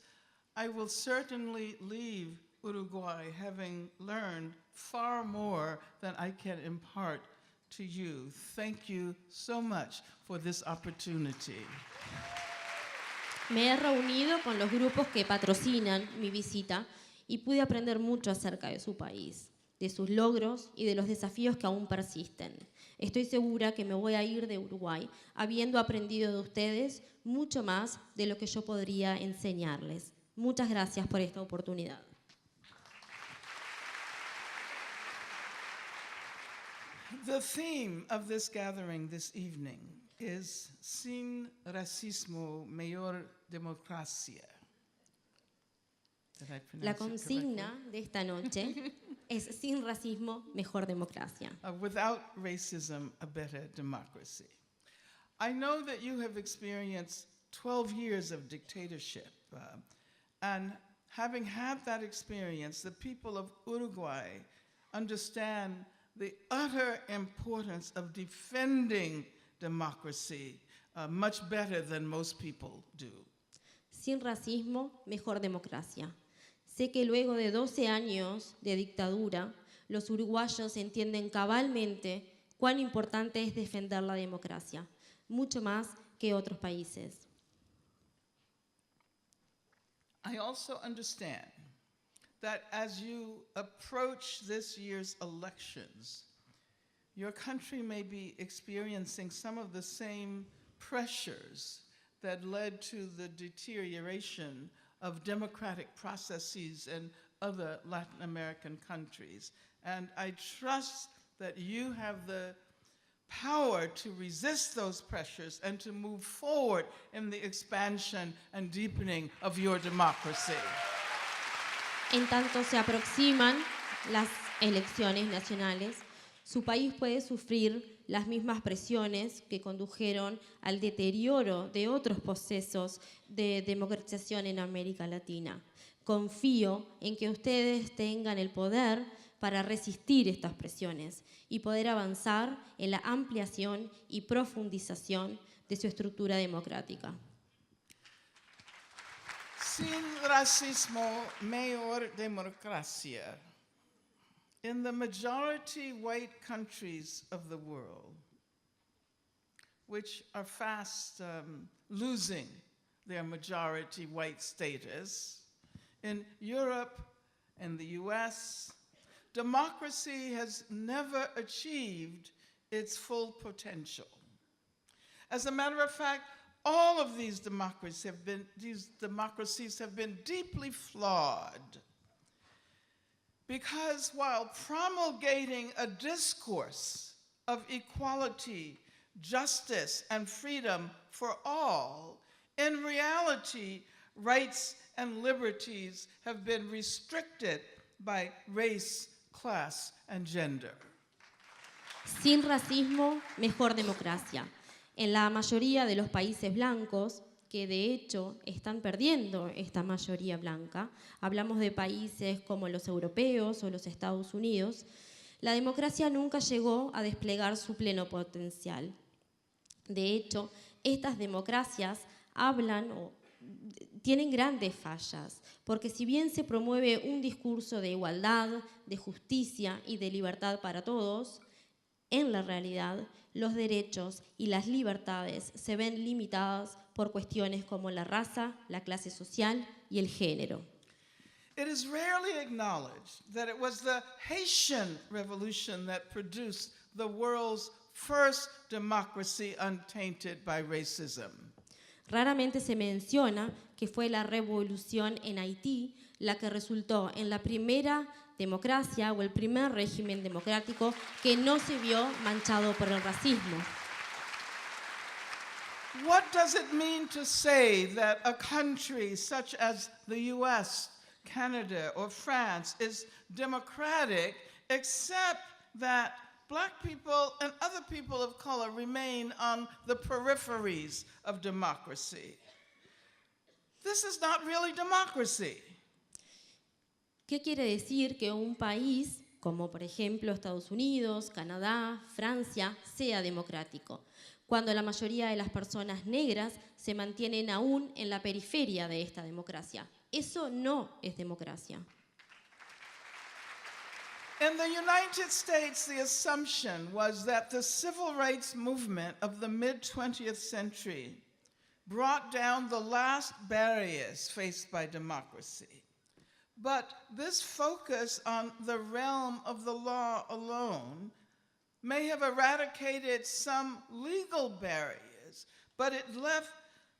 I will certainly leave Uruguay having learned far more than I can impart to you. Thank you so much for this opportunity. Me he reunido con los grupos que patrocinan mi visita y pude aprender mucho acerca de su país, de sus logros y de los desafíos que aún persisten. Estoy segura que me voy a ir de Uruguay habiendo aprendido de ustedes mucho más de lo que yo podría enseñarles. Muchas gracias por esta oportunidad. The theme of this gathering this evening is Sin Racismo, Mayor Democracia. La consigna de esta noche es Sin racismo, mejor democracia. Without racism, a better democracy. I know that you have experienced 12 years of dictatorship, and having had that experience, the people of Uruguay understand the utter importance of defending democracy much better than most people do. Sin racismo, mejor democracia. Sé que luego de 12 años de dictadura, los uruguayos entienden cabalmente cuán importante es defender la democracia, mucho más que otros países. I also understand that as you approach this year's elections, your country may be experiencing some of the same pressures that led to the deterioration of democratic processes in other Latin American countries. And I trust that you have the power to resist those pressures and to move forward in the expansion and deepening of your democracy. En tanto se aproximan las elecciones nacionales, su país puede sufrir las mismas presiones que condujeron al deterioro de otros procesos de democratización en América Latina. Confío en que ustedes tengan el poder para resistir estas presiones y poder avanzar en la ampliación y profundización de su estructura democrática. Sin racismo, mayor democracia. In the majority white countries of the world, which are fast losing their majority white status, in Europe and the US, democracy has never achieved its full potential. As a matter of fact, all of these democracies have been deeply flawed. Because while promulgating a discourse of equality, justice, and freedom for all, in reality, rights and liberties have been restricted by race, class, and gender. Sin racismo, mejor democracia. En la mayoría de los países blancos, que de hecho están perdiendo esta mayoría blanca, hablamos de países como los europeos o los Estados Unidos, la democracia nunca llegó a desplegar su pleno potencial. De hecho, estas democracias tienen grandes fallas, porque si bien se promueve un discurso de igualdad, de justicia y de libertad para todos, en la realidad los derechos y las libertades se ven limitadas por cuestiones como la raza, la clase social y el género. It is rarely acknowledged that it was the Haitian Revolution that produced the world's first democracy untainted by racism. Raramente se menciona que fue la revolución en Haití la que resultó en la primera democracia o el primer régimen democrático que no se vio manchado por el racismo. What does it mean to say that a country such as the US, Canada, or France is democratic except that Black people and other people of color remain on the peripheries of democracy? This is not really democracy. ¿Qué quiere decir que un país, como por ejemplo Estados Unidos, Canadá, Francia, sea democrático, cuando la mayoría de las personas negras se mantienen aún en la periferia de esta democracia? Eso no es democracia. In the United States, the assumption was that the civil rights movement of the mid-20th century brought down the last barriers faced by democracy. But this focus on the realm of the law alone may have eradicated some legal barriers, but it left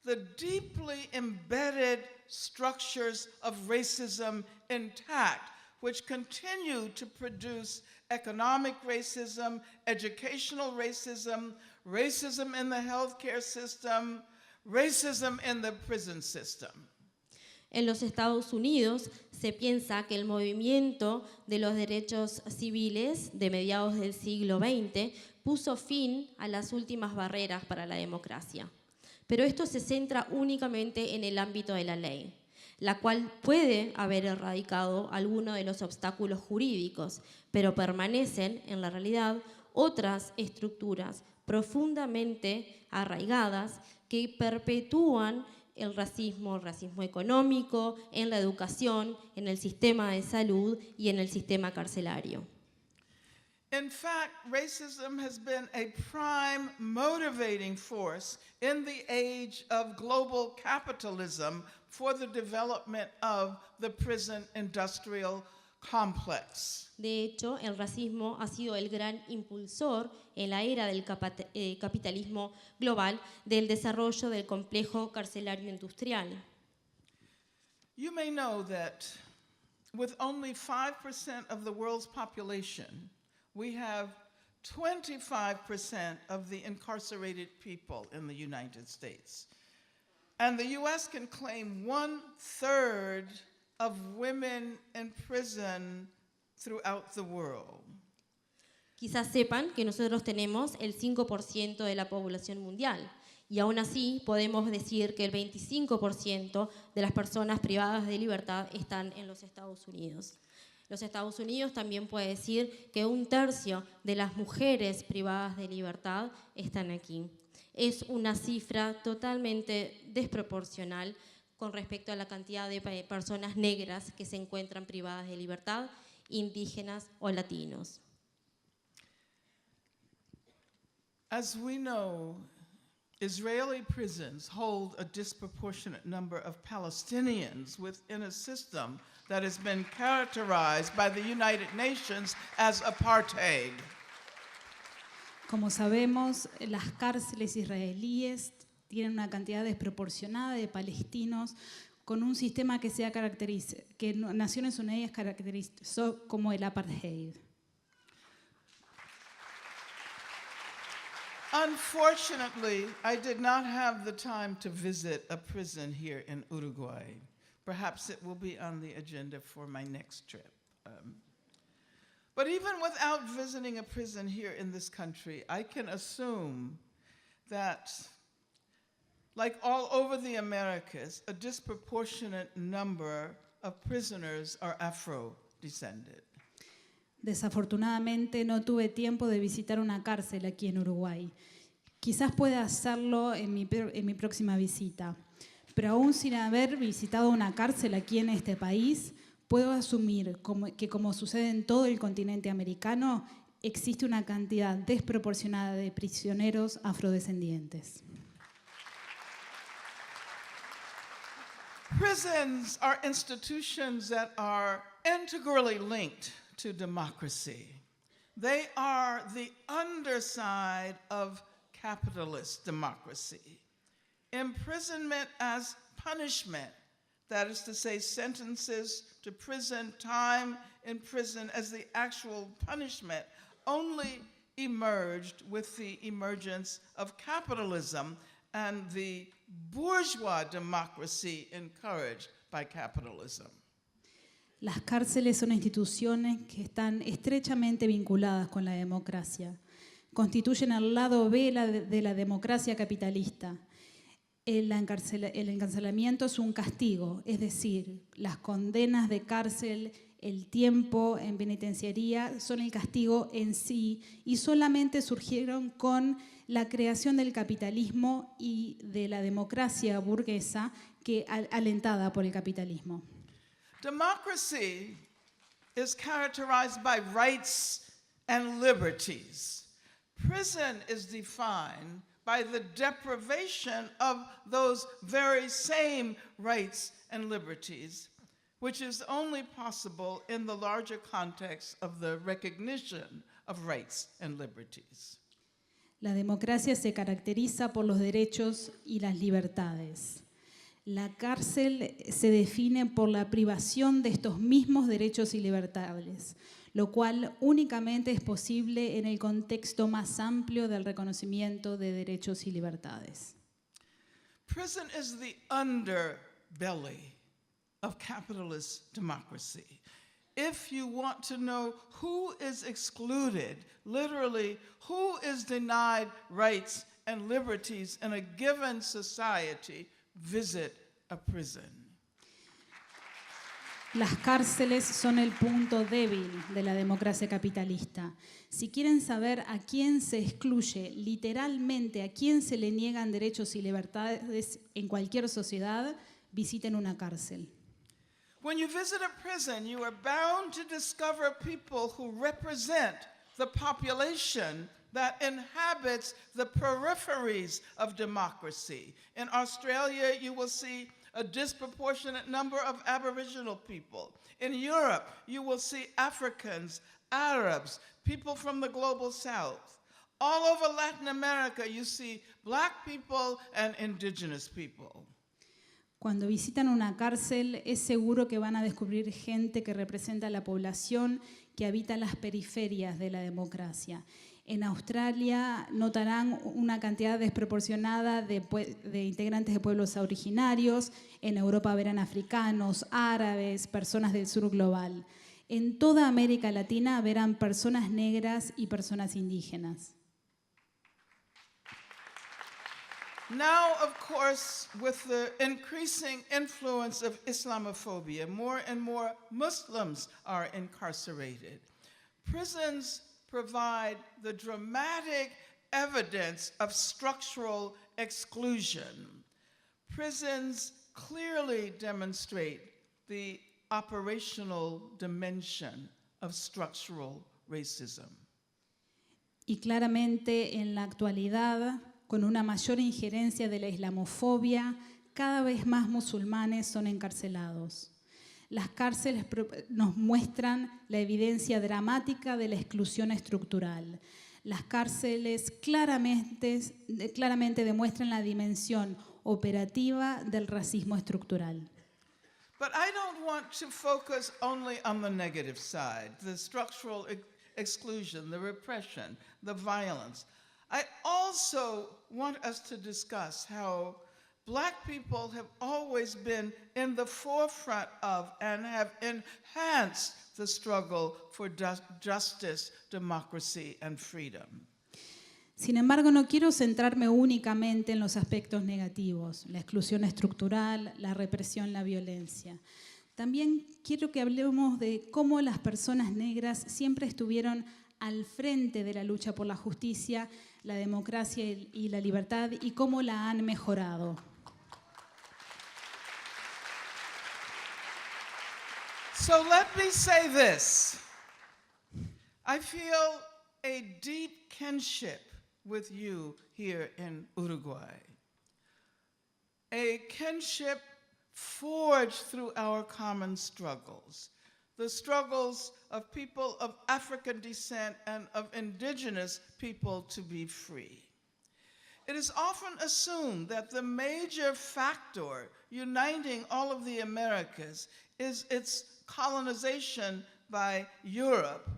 the deeply embedded structures of racism intact, which continue to produce economic racism, educational racism, racism in the healthcare system, racism in the prison system. En los Estados Unidos se piensa que el movimiento de los derechos civiles de mediados del siglo XX puso fin a las últimas barreras para la democracia. Pero esto se centra únicamente en el ámbito de la ley, la cual puede haber erradicado algunos de los obstáculos jurídicos, pero permanecen en la realidad otras estructuras profundamente arraigadas que perpetúan el racismo económico, en la educación, en el sistema de salud y en el sistema carcelario. In fact, racism has been a prime motivating force in the age of global capitalism for the development of the prison industrial complex. De hecho, el racismo ha sido el gran impulsor en la era del capitalismo global del desarrollo del complejo carcelario industrial. You may know that with only 5% of the world's population, we have 25% of the incarcerated people in the United States. And the US can claim 1/3 of women in prison throughout the world. Quizás sepan que nosotros tenemos el 5% de la población mundial y aún así podemos decir que el 25% de las personas privadas de libertad están en los Estados Unidos. Los Estados Unidos también puede decir que 1/3 de las mujeres privadas de libertad están aquí. Es una cifra totalmente desproporcional con respecto a la cantidad de personas negras que se encuentran privadas de libertad, indígenas o latinos. As we know, Israeli prisons hold a disproportionate number of Palestinians within a system that has been characterized by the United Nations as apartheid. Como sabemos, las cárceles israelíes tienen una cantidad desproporcionada de palestinos con un sistema que que Naciones Unidas caracterizó como el apartheid. Unfortunately, I did not have the time to visit a prison here in Uruguay. Perhaps it will be on the agenda for my next trip. But even without visiting a prison here in this country, I can assume that, like all over the Americas, a disproportionate number of prisoners are Afro-descended. Desafortunadamente no tuve tiempo de visitar una cárcel aquí en Uruguay. Quizás pueda hacerlo en mi próxima visita, pero aún sin haber visitado una cárcel aquí en este país, puedo asumir que como sucede en todo el continente americano, existe una cantidad desproporcionada de prisioneros afrodescendientes. Prisons are institutions that are integrally linked to democracy. They are the underside of capitalist democracy. Imprisonment as punishment, that is to say, sentences to prison, time in prison as the actual punishment, only emerged with the emergence of capitalism and the bourgeois democracy encouraged by capitalism. Las cárceles son instituciones que están estrechamente vinculadas con la democracia. Constituyen el lado B de la democracia capitalista. El encarcelamiento es un castigo, es decir, las condenas de cárcel, el tiempo en penitenciaría son el castigo en sí y solamente surgieron con la creación del capitalismo y de la democracia burguesa alentada por el capitalismo. Democracy is characterized by rights and liberties. Prison is defined by the deprivation of those very same rights and liberties, which is only possible in the larger context of the recognition of rights and liberties. La democracia se caracteriza por los derechos y las libertades. La cárcel se define por la privación de estos mismos derechos y libertades, lo cual únicamente es posible en el contexto más amplio del reconocimiento de derechos y libertades. Prison is the underbelly of capitalist democracy. If you want to know who is excluded, literally, who is denied rights and liberties in a given society, visit a prison. Las cárceles son el punto débil de la democracia capitalista. Si quieren saber a quién se excluye, literalmente a quién se le niegan derechos y libertades en cualquier sociedad, visiten una cárcel. When you visit a prison, you are bound to discover people who represent the population that inhabits the peripheries of democracy. In Australia, you will see a disproportionate number of Aboriginal people. In Europe, you will see Africans, Arabs, people from the global south. All over Latin America, you see black people and indigenous people. Cuando visitan una cárcel, es seguro que van a descubrir gente que representa a la población que habita las periferias de la democracia. En Australia notarán una cantidad desproporcionada de integrantes de pueblos originarios. En Europa verán africanos, árabes, personas del sur global. En toda América Latina verán personas negras y personas indígenas. Now, of course, with the increasing influence of Islamophobia, more and more Muslims are incarcerated. Prisons provide the dramatic evidence of structural exclusion. Prisons clearly demonstrate the operational dimension of structural racism. Y claramente en la actualidad, con una mayor injerencia de la islamofobia, cada vez más musulmanes son encarcelados. Las cárceles nos muestran la evidencia dramática de la exclusión estructural. Las cárceles claramente demuestran la dimensión operativa del racismo estructural. But I don't want to focus only on the negative side, the structural exclusion, the repression, the violence. I also want us to discuss how black people have always been in the forefront of and have enhanced the struggle for justice, democracy, and freedom. Sin embargo, no quiero centrarme únicamente en los aspectos negativos, la exclusión estructural, la represión, la violencia. También quiero que hablemos de cómo las personas negras siempre estuvieron al frente de la lucha por la justicia, la democracia y la libertad, y cómo la han mejorado. So let me say this. I feel a deep kinship with you here in Uruguay. A kinship forged through our common struggles. The struggles of people of African descent and of indigenous people to be free. It is often assumed that the major factor uniting all of the Americas is its colonization by Europe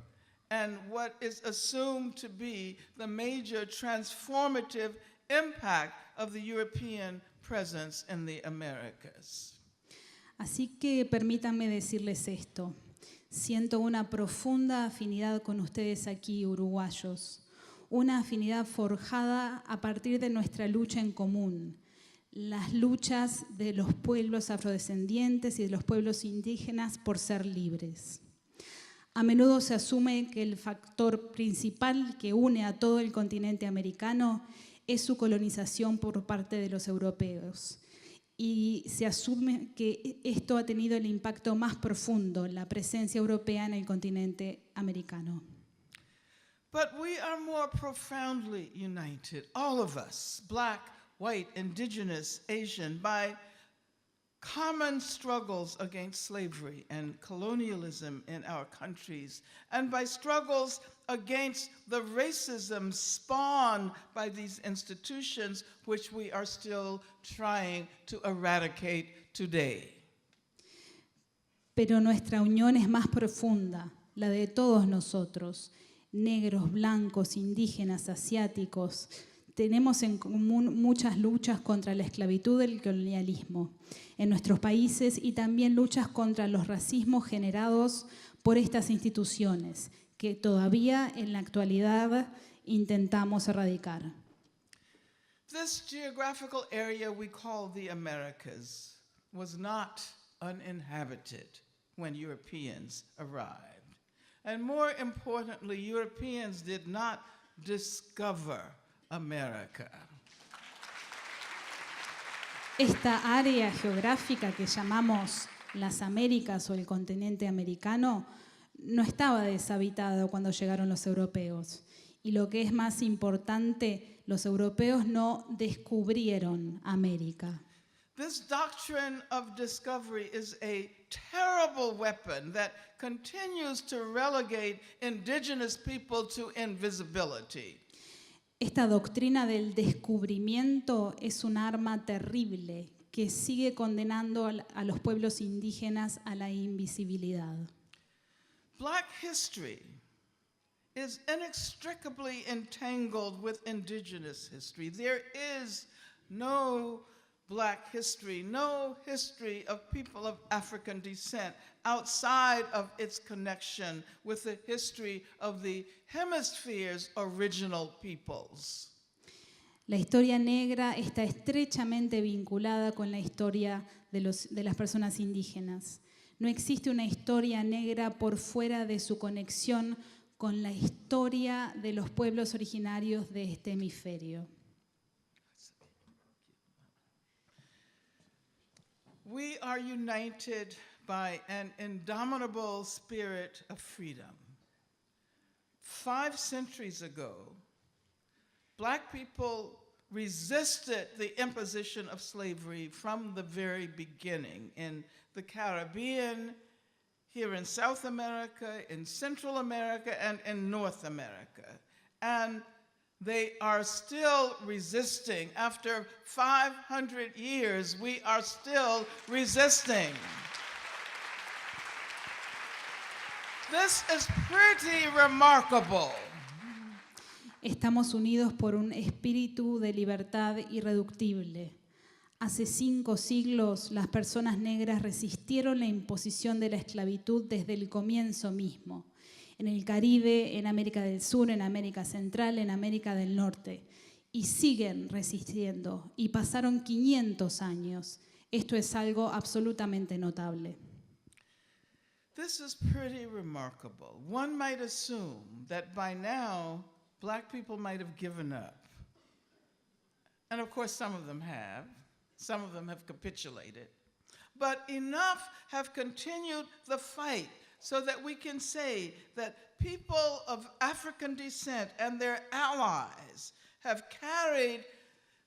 and what is assumed to be the major transformative impact of the European presence in the Americas. Así que permítanme decirles esto. Siento una profunda afinidad con ustedes aquí, uruguayos. Una afinidad forjada a partir de nuestra lucha en común. Las luchas de los pueblos afrodescendientes y de los pueblos indígenas por ser libres. A menudo se asume que el factor principal que une a todo el continente americano es su colonización por parte de los europeos. Y se asume que esto ha tenido el impacto más profundo, la presencia europea en el continente americano. But we are more profoundly united, all of us, black, white, indigenous, Asian, by common struggles against slavery and colonialism in our countries, and by struggles against the racism spawned by these institutions, which we are still trying to eradicate today. Pero nuestra unión es más profunda, la de todos nosotros, negros, blancos, indígenas, asiáticos. Tenemos en común muchas luchas contra la esclavitud y el colonialismo en nuestros países y también luchas contra los racismos generados por estas instituciones que todavía en la actualidad intentamos erradicar. This geographical area we call the Americas was not uninhabited when Europeans arrived. And more importantly, Europeans did not discover America. Esta área geográfica que llamamos las Américas o el continente americano no estaba deshabitado cuando llegaron los europeos. Y lo que es más importante, los europeos no descubrieron América. This doctrine of discovery is a terrible weapon that continues to relegate indigenous people to invisibility. Esta doctrina del descubrimiento es un arma terrible que sigue condenando a los pueblos indígenas a la invisibilidad. Black history is inextricably entangled with indigenous history. There is no Black history, no history of people of African descent outside of its connection with the history of the hemisphere's original peoples. La historia negra está estrechamente vinculada con la historia de las personas indígenas. No existe una historia negra por fuera de su conexión con la historia de los pueblos originarios de este hemisferio. We are united by an indomitable spirit of freedom. 5 centuries ago, Black people resisted the imposition of slavery from the very beginning in the Caribbean, here in South America, in Central America, and in North America. And they are still resisting. After 500 years, we are still resisting. This is pretty remarkable. Estamos unidos por un espíritu de libertad irreductible. Hace 5 siglos, las personas negras resistieron la imposición de la esclavitud desde el comienzo mismo. En el Caribe, en América del Sur, en América Central, en América del Norte. Y siguen resistiendo. Y pasaron 500 años. Esto es algo absolutamente notable. This is pretty remarkable. One might assume that by now, Black people might have given up. And of course, some of them have. Some of them have capitulated. But enough have continued the fight so that we can say that people of African descent and their allies have carried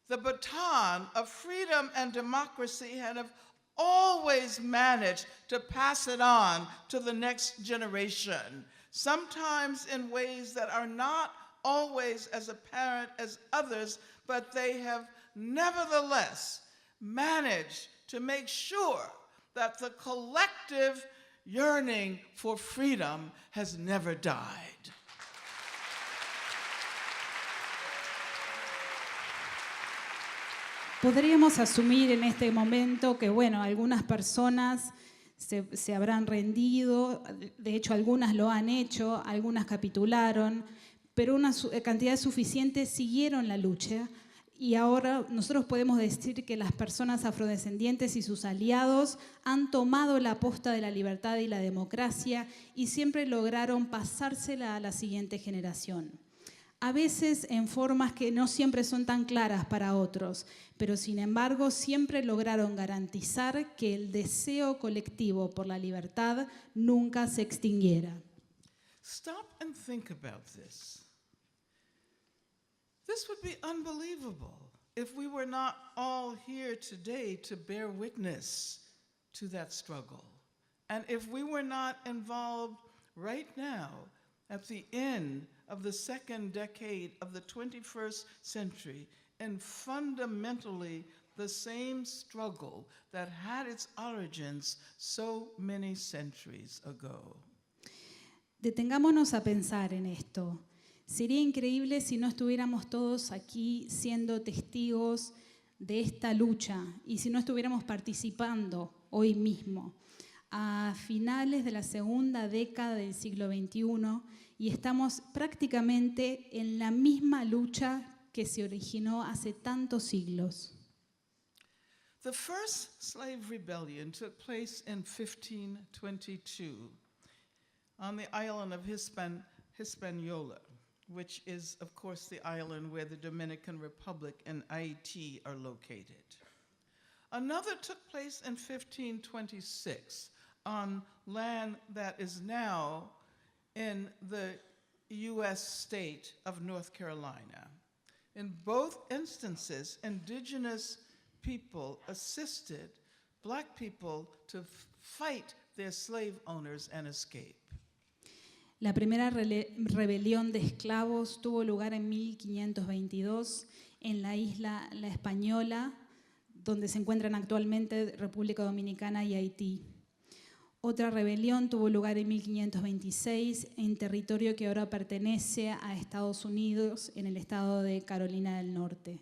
the baton of freedom and democracy and have always managed to pass it on to the next generation, sometimes in ways that are not always as apparent as others, but they have nevertheless managed to make sure that the collective yearning for freedom has never died. Podríamos asumir en este momento que, bueno, algunas personas se habrán rendido, de hecho algunas lo han hecho, algunas capitularon, pero una cantidad suficiente siguieron la lucha. Y ahora nosotros podemos decir que las personas afrodescendientes y sus aliados han tomado la posta de la libertad y la democracia y siempre lograron pasársela a la siguiente generación. A veces en formas que no siempre son tan claras para otros, pero sin embargo siempre lograron garantizar que el deseo colectivo por la libertad nunca se extinguiera. Stop and think about this. This would be unbelievable if we were not all here today to bear witness to that struggle. And if we were not involved right now at the end of the second decade of the 21st century in fundamentally the same struggle that had its origins so many centuries ago. Detengámonos a pensar en esto. Sería increíble si no estuviéramos todos aquí siendo testigos de esta lucha y si no estuviéramos participando hoy mismo. A finales de la segunda década del siglo XXI y estamos prácticamente en la misma lucha que se originó hace tantos siglos. The first slave rebellion took place in 1522 on the island of Hispaniola, which is, of course, the island where the Dominican Republic and Haiti are located. Another took place in 1526 on land that is now in the U.S. state of North Carolina. In both instances, indigenous people assisted black people to fight their slave owners and escape. La primera rebelión de esclavos tuvo lugar en 1522 en la isla La Española, donde se encuentran actualmente República Dominicana y Haití. Otra rebelión tuvo lugar en 1526 en territorio que ahora pertenece a Estados Unidos, en el estado de Carolina del Norte.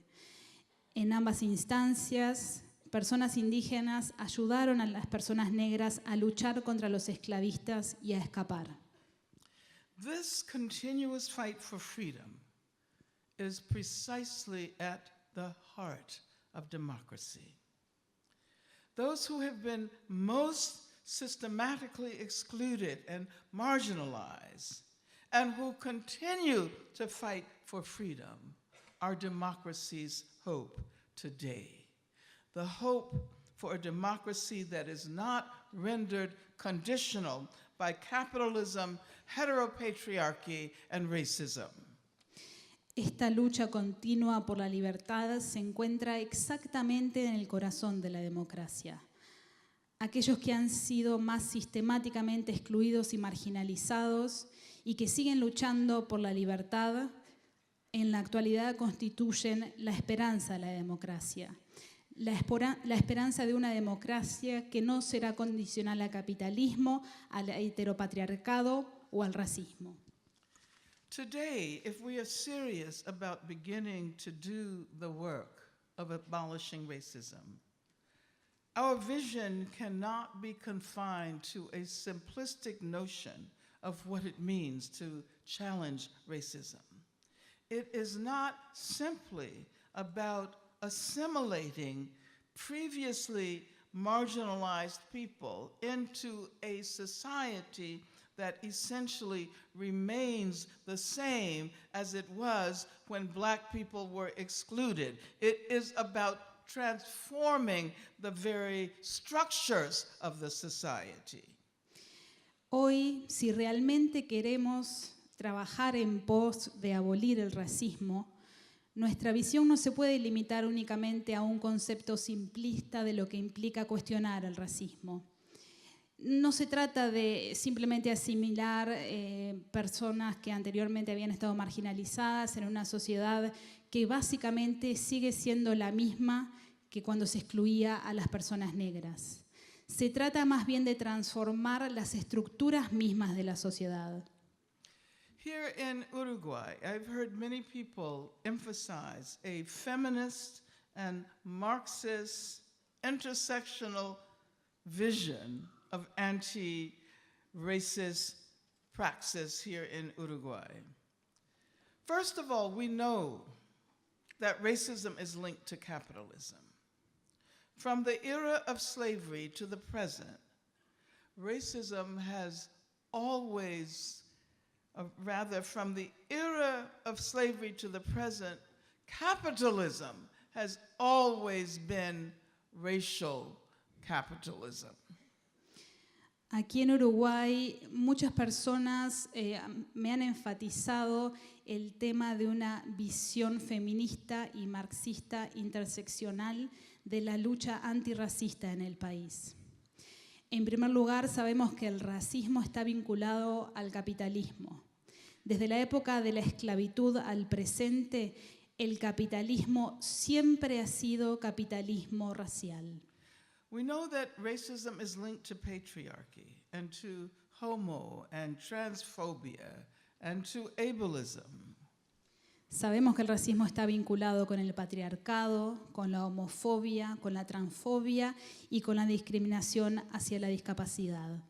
En ambas instancias, personas indígenas ayudaron a las personas negras a luchar contra los esclavistas y a escapar. This continuous fight for freedom is precisely at the heart of democracy. Those who have been most systematically excluded and marginalized, and who continue to fight for freedom, are democracy's hope today. The hope for a democracy that is not rendered conditional by capitalism, heteropatriarchy, and racism. Esta lucha continua por la libertad se encuentra exactamente en el corazón de la democracia. Aquellos que han sido más sistemáticamente excluidos y marginalizados y que siguen luchando por la libertad, en la actualidad constituyen la esperanza de la democracia. La esperanza de una democracia que no será condicional al capitalismo, al heteropatriarcado o al racismo. Today, if we are serious about beginning to do the work of abolishing racism, our vision cannot be confined to a simplistic notion of what it means to challenge racism. It is not simply about assimilating previously marginalized people into a society that essentially remains the same as it was when black people were excluded. It is about transforming the very structures of the society. Hoy, si realmente queremos trabajar en pos de abolir el racismo, nuestra visión no se puede limitar únicamente a un concepto simplista de lo que implica cuestionar el racismo. No se trata de simplemente asimilar personas que anteriormente habían estado marginalizadas en una sociedad que básicamente sigue siendo la misma que cuando se excluía a las personas negras. Se trata más bien de transformar las estructuras mismas de la sociedad. Here in Uruguay, I've heard many people emphasize a feminist and Marxist intersectional vision of anti-racist praxis here in Uruguay. First of all, we know that racism is linked to capitalism. From the era of slavery to the present, racism has always, from the era of slavery to the present, capitalism has always been racial capitalism. Aquí en Uruguay muchas personas me han enfatizado el tema de una visión feminista y marxista interseccional de la lucha antirracista en el país. En primer lugar, sabemos que el racismo está vinculado al capitalismo. Desde la época de la esclavitud al presente, el capitalismo siempre ha sido capitalismo racial. We know that racism is linked to patriarchy and to homo and transphobia and to ableism. Sabemos que el racismo está vinculado con el patriarcado, con la homofobia, con la transfobia y con la discriminación hacia la discapacidad.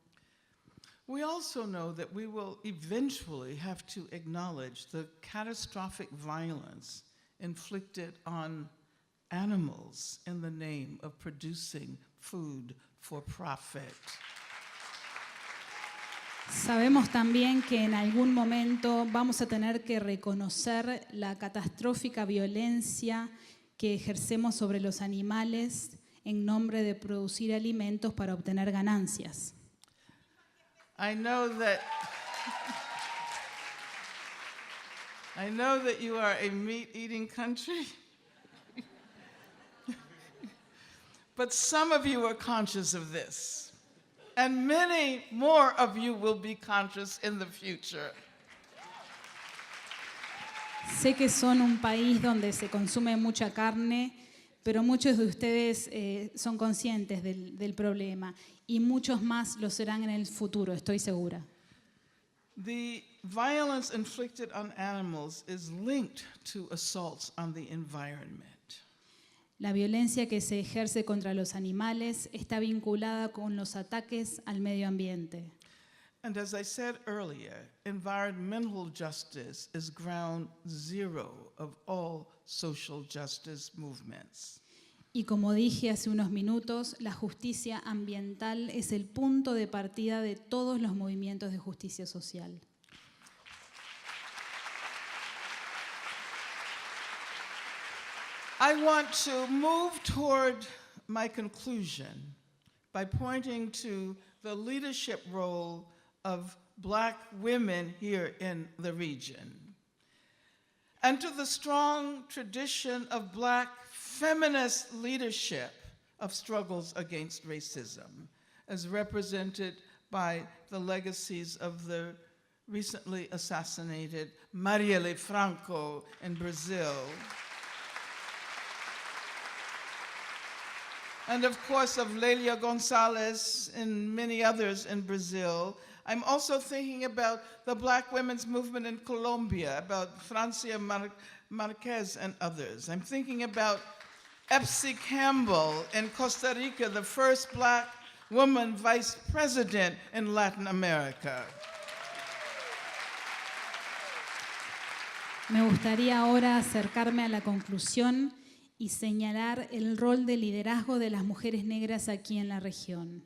We also know that we will eventually have to acknowledge the catastrophic violence inflicted on animals in the name of producing food for profit. Sabemos también que en algún momento vamos a tener que reconocer la catastrófica violencia que ejercemos sobre los animales en nombre de producir alimentos para obtener ganancias. I know that I know that you are a meat-eating country, but some of you are conscious of this, and many more of you will be conscious in the future. Sé que son un país donde se consume mucha carne, pero muchos de ustedes son conscientes del problema y muchos más lo serán en el futuro, estoy segura. The violence inflicted on animals is linked to assaults on the environment. La violencia que se ejerce contra los animales está vinculada con los ataques al medio ambiente. And as I said earlier, environmental justice is ground zero of all social justice movements. Y como dije hace unos minutos, la justicia ambiental es el punto de partida de todos los movimientos de justicia social. I want to move toward my conclusion by pointing to the leadership role of Black women here in the region, and to the strong tradition of Black feminist leadership of struggles against racism, as represented by the legacies of the recently assassinated Marielle Franco in Brazil, and of course of Lelia Gonzalez and many others in Brazil. I'm also thinking about the Black women's movement in Colombia, about Francia Marquez and others. I'm thinking about Epsie Campbell in Costa Rica, the first Black woman vice president in Latin America. Me gustaría ahora acercarme a la conclusión y señalar el rol de liderazgo de las mujeres negras aquí en la región.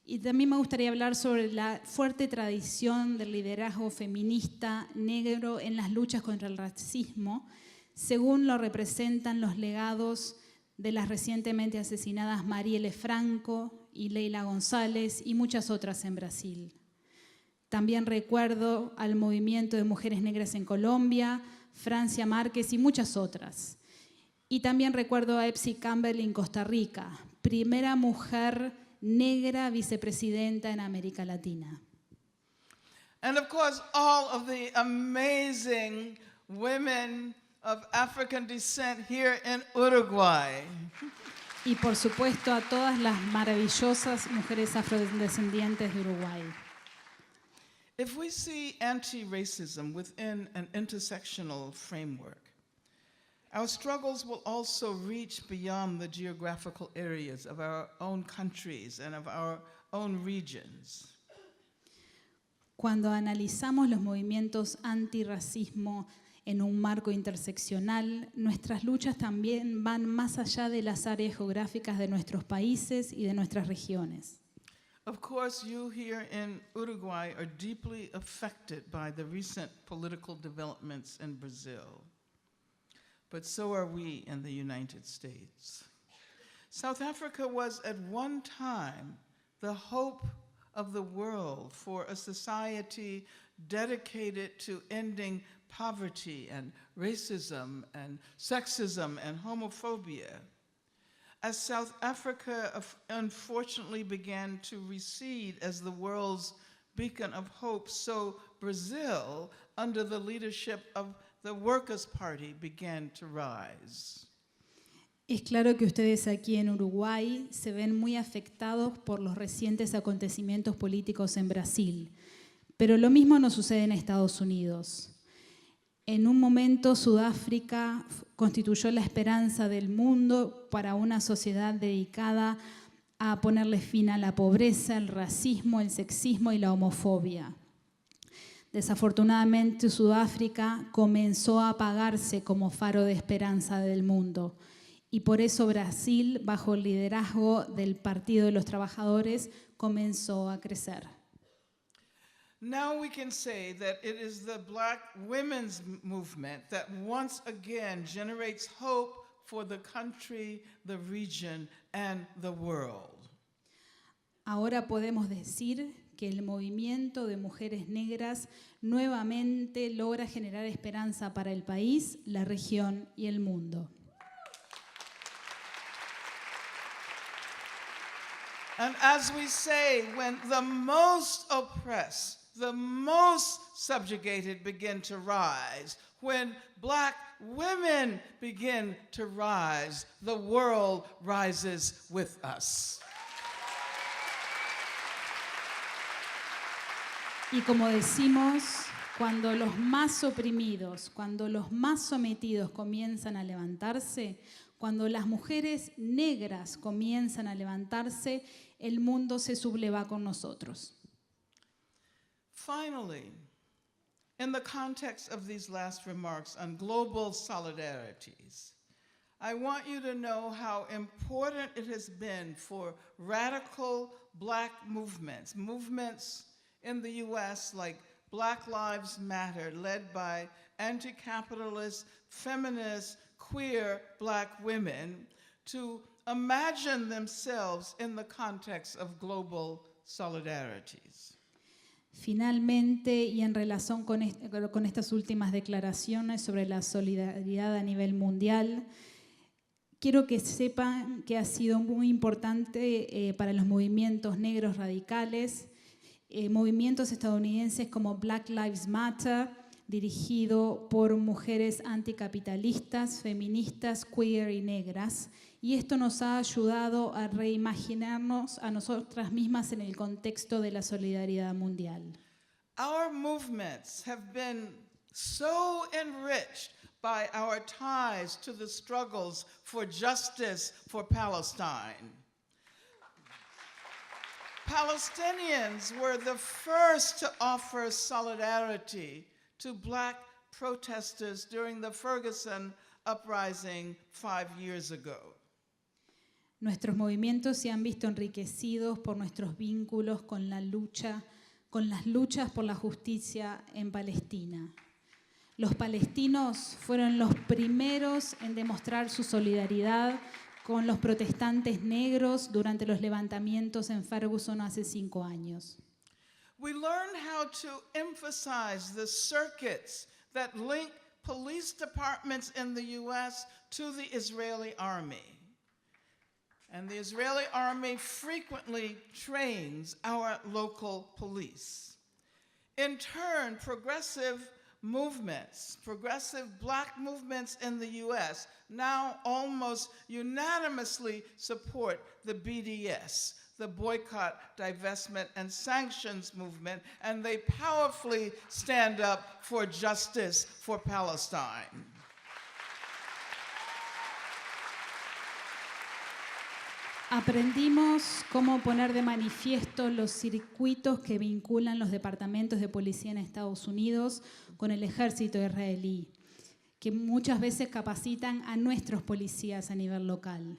Y también me gustaría hablar sobre la fuerte tradición del liderazgo feminista negro en las luchas contra el racismo, según lo representan los legados de las recientemente asesinadas Marielle Franco y Leila González y muchas otras en Brasil. También recuerdo al movimiento de mujeres negras en Colombia, Francia Márquez y muchas otras. Y también recuerdo a Epsie Campbell en Costa Rica, primera mujer negra vicepresidenta en América Latina. And of course, all of the amazing women of African descent here in Uruguay. Y por supuesto a todas las maravillosas mujeres afrodescendientes de Uruguay. If we see anti-racism within an intersectional framework, our struggles will also reach beyond the geographical areas of our own countries and of our own regions. Cuando analizamos los movimientos antirracismo en un marco interseccional, nuestras luchas también van más allá de las áreas geográficas de nuestros países y de nuestras regiones. Of course, you here in Uruguay are deeply affected by the recent political developments in Brazil. But so are we in the United States. South Africa was at one time the hope of the world for a society dedicated to ending poverty and racism and sexism and homophobia. As South Africa unfortunately began to recede as the world's beacon of hope, so Brazil, under the leadership of the Workers' Party, began to rise. Es claro que ustedes aquí en Uruguay se ven muy afectados por los recientes acontecimientos políticos en Brasil, pero lo mismo no sucede en Estados Unidos. En un momento, Sudáfrica constituyó la esperanza del mundo para una sociedad dedicada a ponerle fin a la pobreza, el racismo, el sexismo y la homofobia. Desafortunadamente, Sudáfrica comenzó a apagarse como faro de esperanza del mundo y por eso Brasil, bajo el liderazgo del Partido de los Trabajadores, comenzó a crecer. Now we can say that it is the Black women's movement that once again generates hope for the country, the region, and the world. Ahora podemos decir que el movimiento de mujeres negras nuevamente logra generar esperanza para el país, la región y el mundo. And as we say, when the most oppressed, the most subjugated begin to rise, when black women begin to rise, the world rises with us. Y como decimos, cuando los más oprimidos, cuando los más sometidos comienzan a levantarse, cuando las mujeres negras comienzan a levantarse, el mundo se subleva con nosotros. Finally, in the context of these last remarks on global solidarities, I want you to know how important it has been for radical black movements in the US like Black Lives Matter, led by anti-capitalist, feminist, queer black women, to imagine themselves in the context of global solidarities. Finalmente, y en relación con estas últimas declaraciones sobre la solidaridad a nivel mundial, quiero que sepan que ha sido muy importante para los movimientos negros radicales, movimientos estadounidenses como Black Lives Matter, dirigido por mujeres anticapitalistas, feministas, queer y negras. Y esto nos ha ayudado a reimaginarnos a nosotras mismas en el contexto de la solidaridad mundial. Our movements have been so enriched by our ties to the struggles for justice for Palestine. Palestinians were the first to offer solidarity to black protesters during the Ferguson uprising 5 years ago. Nuestros movimientos se han visto enriquecidos por nuestros vínculos con las luchas por la justicia en Palestina. Los palestinos fueron los primeros en demostrar su solidaridad con los protestantes negros durante los levantamientos en Ferguson hace 5 años. We learned how to emphasize the circuits that link police departments in the US to the Israeli army. And the Israeli army frequently trains our local police. In turn, progressive black movements in the US now almost unanimously support the BDS, the Boycott, Divestment, and Sanctions movement, and they powerfully stand up for justice for Palestine. Aprendimos cómo poner de manifiesto los circuitos que vinculan los departamentos de policía en Estados Unidos con el ejército israelí, que muchas veces capacitan a nuestros policías a nivel local.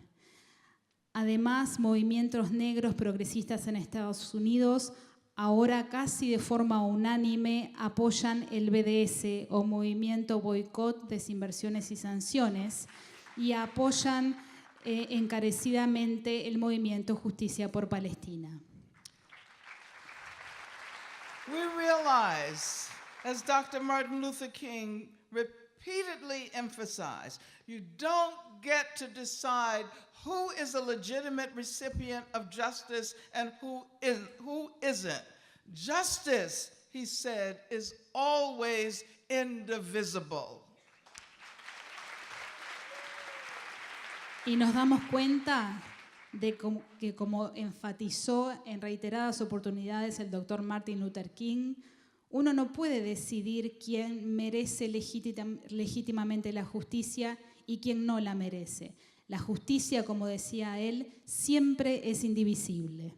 Además, movimientos negros progresistas en Estados Unidos ahora casi de forma unánime apoyan el BDS o Movimiento Boicot, Desinversiones y Sanciones y apoyan encarecidamente el movimiento Justicia por Palestina. We realize, as Dr. Martin Luther King repeatedly emphasized, you don't get to decide who is a legitimate recipient of justice and who isn't. Justice, he said, is always indivisible. Y nos damos cuenta de que, como enfatizó en reiteradas oportunidades el doctor Martin Luther King, uno no puede decidir quién merece legítimamente la justicia y quién no la merece. La justicia, como decía él, siempre es indivisible.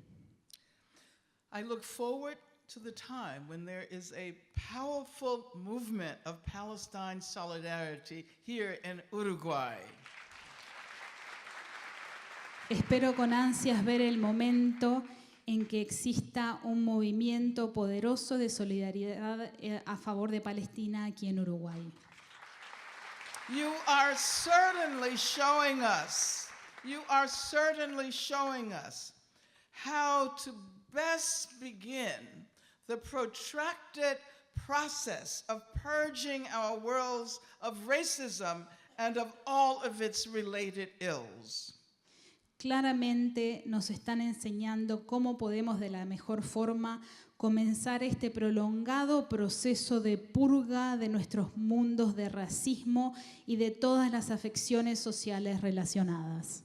I look forward to the time when there is a powerful movement of Palestine solidarity here in Uruguay. Espero con ansias ver el momento en que exista un movimiento poderoso de solidaridad a favor de Palestina aquí en Uruguay. You are certainly showing us how to best begin the protracted process of purging our worlds of racism and of all of its related ills. Claramente nos están enseñando cómo podemos de la mejor forma comenzar este prolongado proceso de purga de nuestros mundos de racismo y de todas las afecciones sociales relacionadas.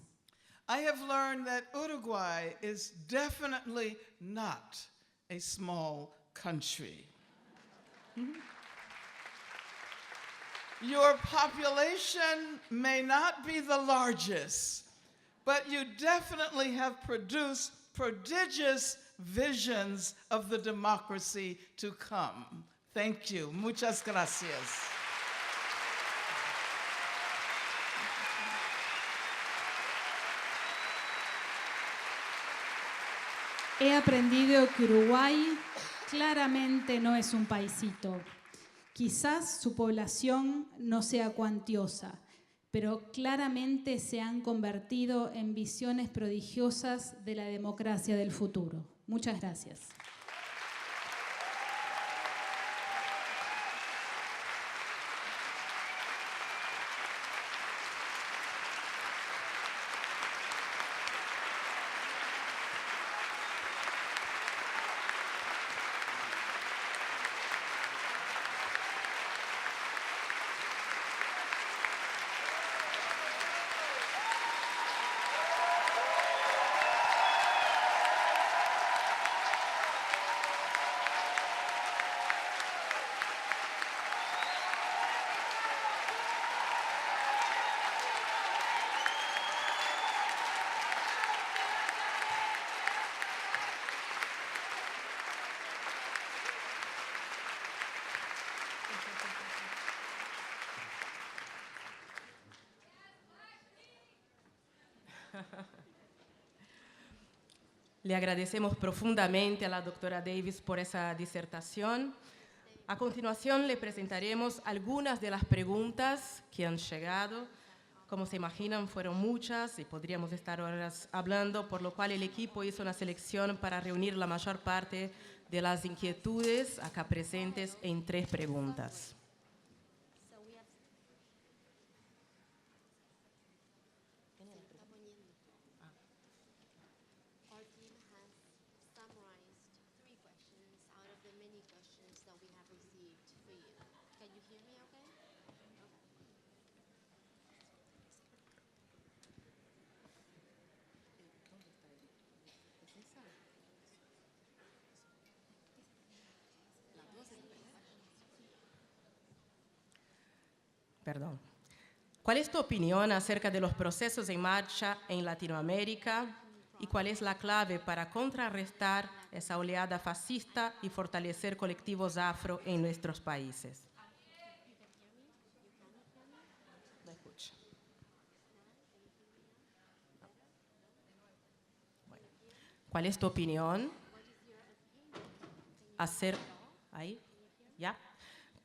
I have learned that Uruguay is definitely not a small country. Your population may not be the largest, but you definitely have produced prodigious visions of the democracy to come. Thank you. Muchas gracias. He aprendido que Uruguay claramente no es un paisito. Quizás su población no sea cuantiosa, pero claramente se han convertido en visiones prodigiosas de la democracia del futuro. Muchas gracias. Le agradecemos profundamente a la doctora Davis por esa disertación. A continuación le presentaremos algunas de las preguntas que han llegado. Como se imaginan, fueron muchas y podríamos estar horas hablando, por lo cual el equipo hizo una selección para reunir la mayor parte de las inquietudes acá presentes en 3 preguntas. Perdón. ¿Cuál es tu opinión acerca de los procesos en marcha en Latinoamérica y cuál es la clave para contrarrestar esa oleada fascista y fortalecer colectivos afro en nuestros países? ¿Cuál es tu opinión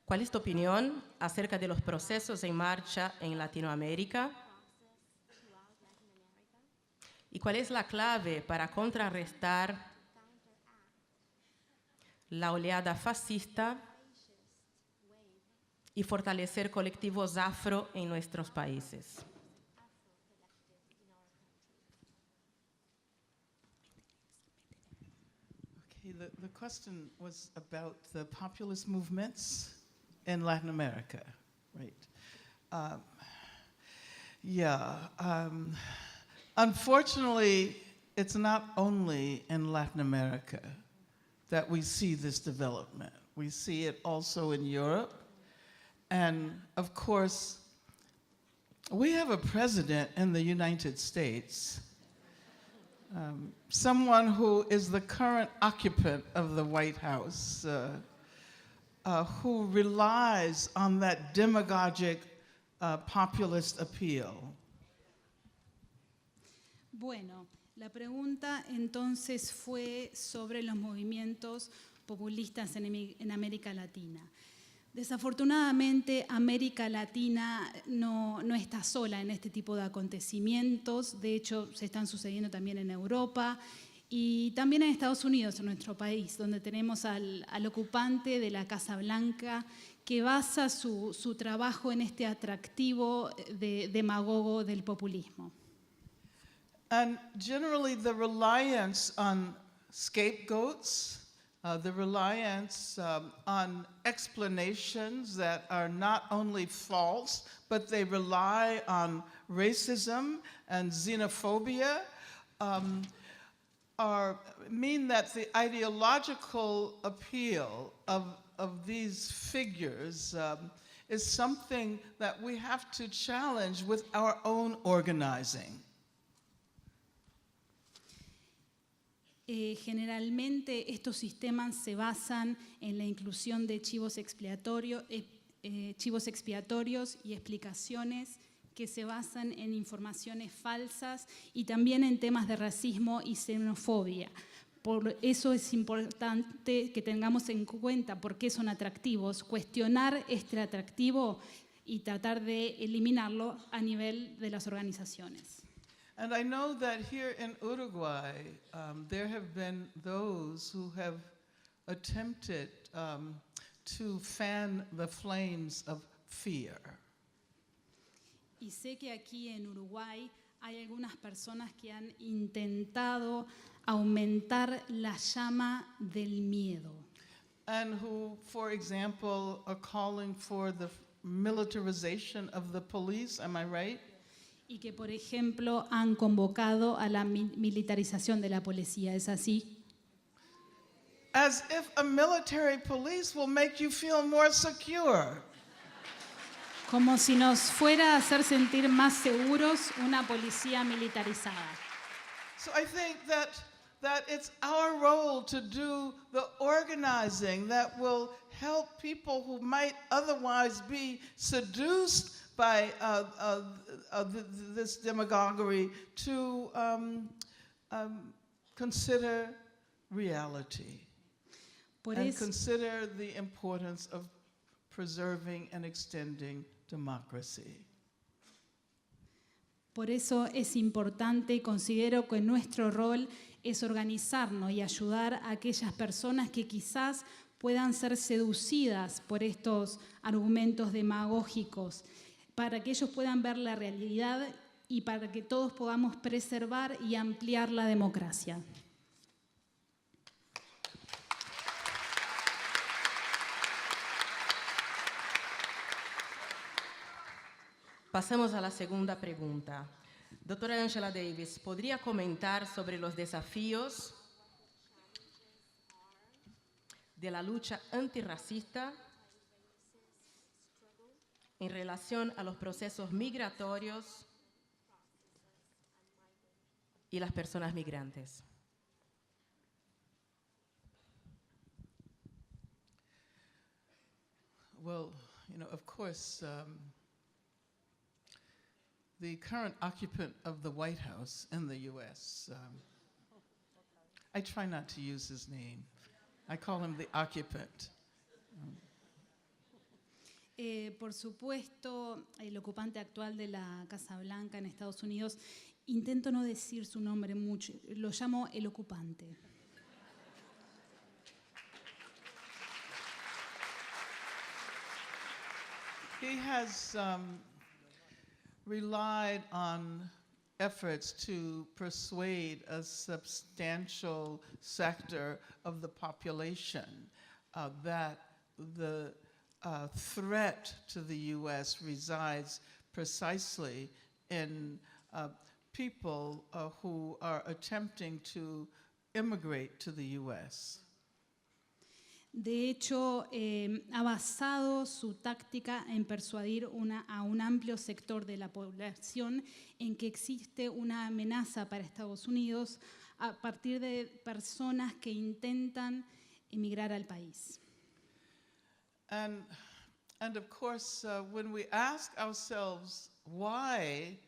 ¿Cuál es tu opinión acerca de los procesos en marcha en Latinoamérica? ¿Y cuál es la clave para contrarrestar la oleada fascista y fortalecer colectivos afro en nuestros países? Okay, the question was about the populist movements in Latin America, right? Unfortunately, it's not only in Latin America that we see this development. We see it also in Europe. And of course, we have a president in the United States, someone who is the current occupant of the White House, who relies on that demagogic populist appeal. Bueno, la pregunta entonces fue sobre los movimientos populistas en América Latina. Desafortunadamente, América Latina no está sola en este tipo de acontecimientos. De hecho, se están sucediendo también en Europa Y también en Estados Unidos, en nuestro país, donde tenemos al ocupante de la Casa Blanca, que basa su trabajo en este atractivo demagogo del populismo. And generally the reliance on scapegoats, the reliance on explanations that are not only false, but they rely on racism and xenophobia, mean that the ideological appeal of these figures is something that we have to challenge with our own organizing. Generalmente estos sistemas se basan en la inclusión de chivos expiatorios y explicaciones que se basan en informaciones falsas y también en temas de racismo y xenofobia. Por eso es importante que tengamos en cuenta por qué son atractivos, cuestionar este atractivo y tratar de eliminarlo a nivel de las organizaciones. And I know that here in Uruguay, there have been those who have attempted to fan the flames of fear. Y sé que aquí en Uruguay hay algunas personas que han intentado aumentar la llama del miedo. And who, for example, are calling for the militarization of the police, am I right? Y que, por ejemplo, han convocado a la militarización de la policía, ¿es así? As if a military police will make you feel more secure. Como si nos fuera a hacer sentir más seguros una policía militarizada. So I think that it's our role to do the organizing that will help people who might otherwise be seduced by this demagoguery to consider reality and consider the importance of preserving and extending democracy. Por eso es importante, considero que nuestro rol es organizarnos y ayudar a aquellas personas que quizás puedan ser seducidas por estos argumentos demagógicos, para que ellos puedan ver la realidad y para que todos podamos preservar y ampliar la democracia. Pasamos a la segunda pregunta. Doctora Angela Davis, ¿podría comentar sobre los desafíos de la lucha antirracista en relación a los procesos migratorios y las personas migrantes? Well, of course, the current occupant of the White House in the U.S., I try not to use his name. I call him the occupant. Por supuesto, el ocupante actual de la Casa Blanca en Estados Unidos, intento no decir su nombre mucho, lo llamo el ocupante. He has relied on efforts to persuade a substantial sector of the population that the threat to the U.S. resides precisely in people who are attempting to immigrate to the U.S. De hecho, ha basado su táctica en persuadir a un amplio sector de la población en que existe una amenaza para Estados Unidos a partir de personas que intentan emigrar al país. And of course, when we ask ourselves why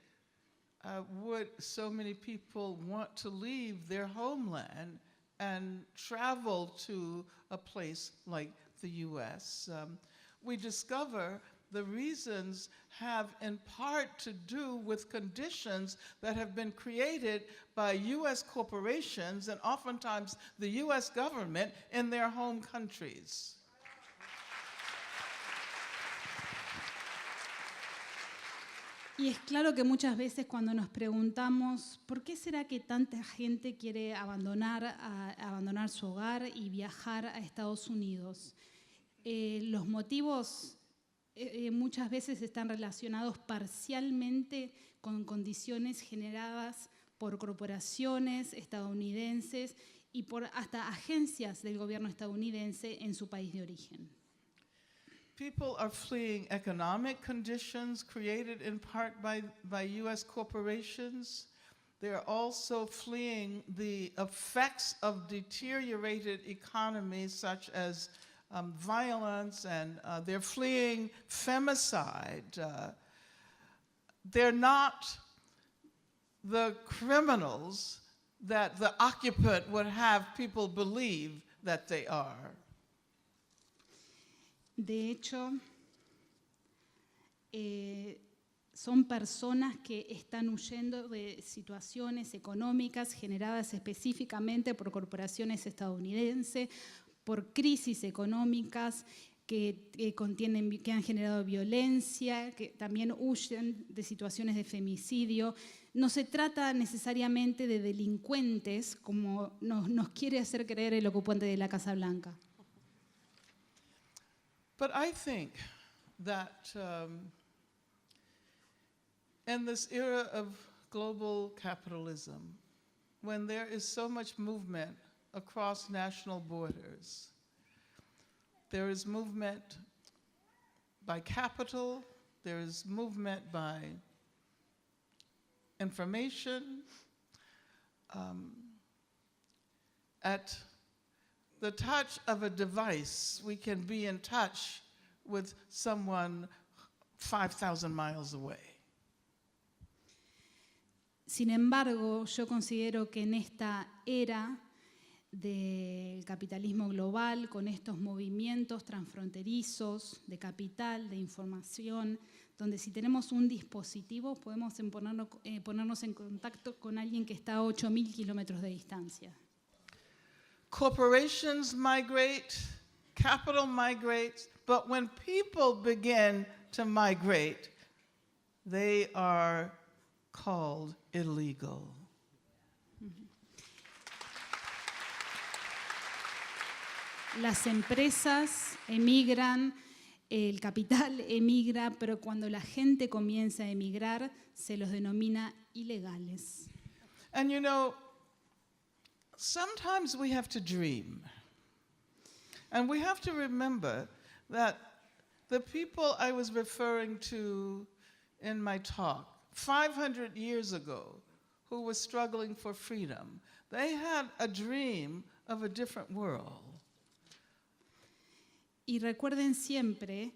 would so many people want to leave their homeland and travel to a place like the U.S., we discover the reasons have in part to do with conditions that have been created by U.S. corporations and oftentimes the U.S. government in their home countries. Y es claro que muchas veces cuando nos preguntamos ¿por qué será que tanta gente quiere abandonar su hogar y viajar a Estados Unidos? Los motivos muchas veces están relacionados parcialmente con condiciones generadas por corporaciones estadounidenses y por hasta agencias del gobierno estadounidense en su país de origen. People are fleeing economic conditions created in part by U.S. corporations. They're also fleeing the effects of deteriorated economies such as violence, and they're fleeing femicide. They're not the criminals that the occupant would have people believe that they are. De hecho, son personas que están huyendo de situaciones económicas generadas específicamente por corporaciones estadounidenses, por crisis económicas que han generado violencia, que también huyen de situaciones de femicidio. No se trata necesariamente de delincuentes, como nos quiere hacer creer el ocupante de la Casa Blanca. But I think that in this era of global capitalism, when there is so much movement across national borders, there is movement by capital, there is movement by information. At the touch of a device, we can be in touch with someone 5,000 miles away. Sin embargo, yo considero que en esta era del capitalismo global, con estos movimientos transfronterizos de capital, de información, donde si tenemos un dispositivo podemos ponernos en contacto con alguien que está a 8.000 kilómetros de distancia. Corporations migrate, capital migrates, but when people begin to migrate, they are called illegal. Las empresas emigran, el capital emigra, pero cuando la gente comienza a emigrar, se los denomina ilegales. And you know, sometimes we have to dream. And we have to remember that the people I was referring to in my talk 500 years ago who were struggling for freedom, they had a dream of a different world. Y recuerden siempre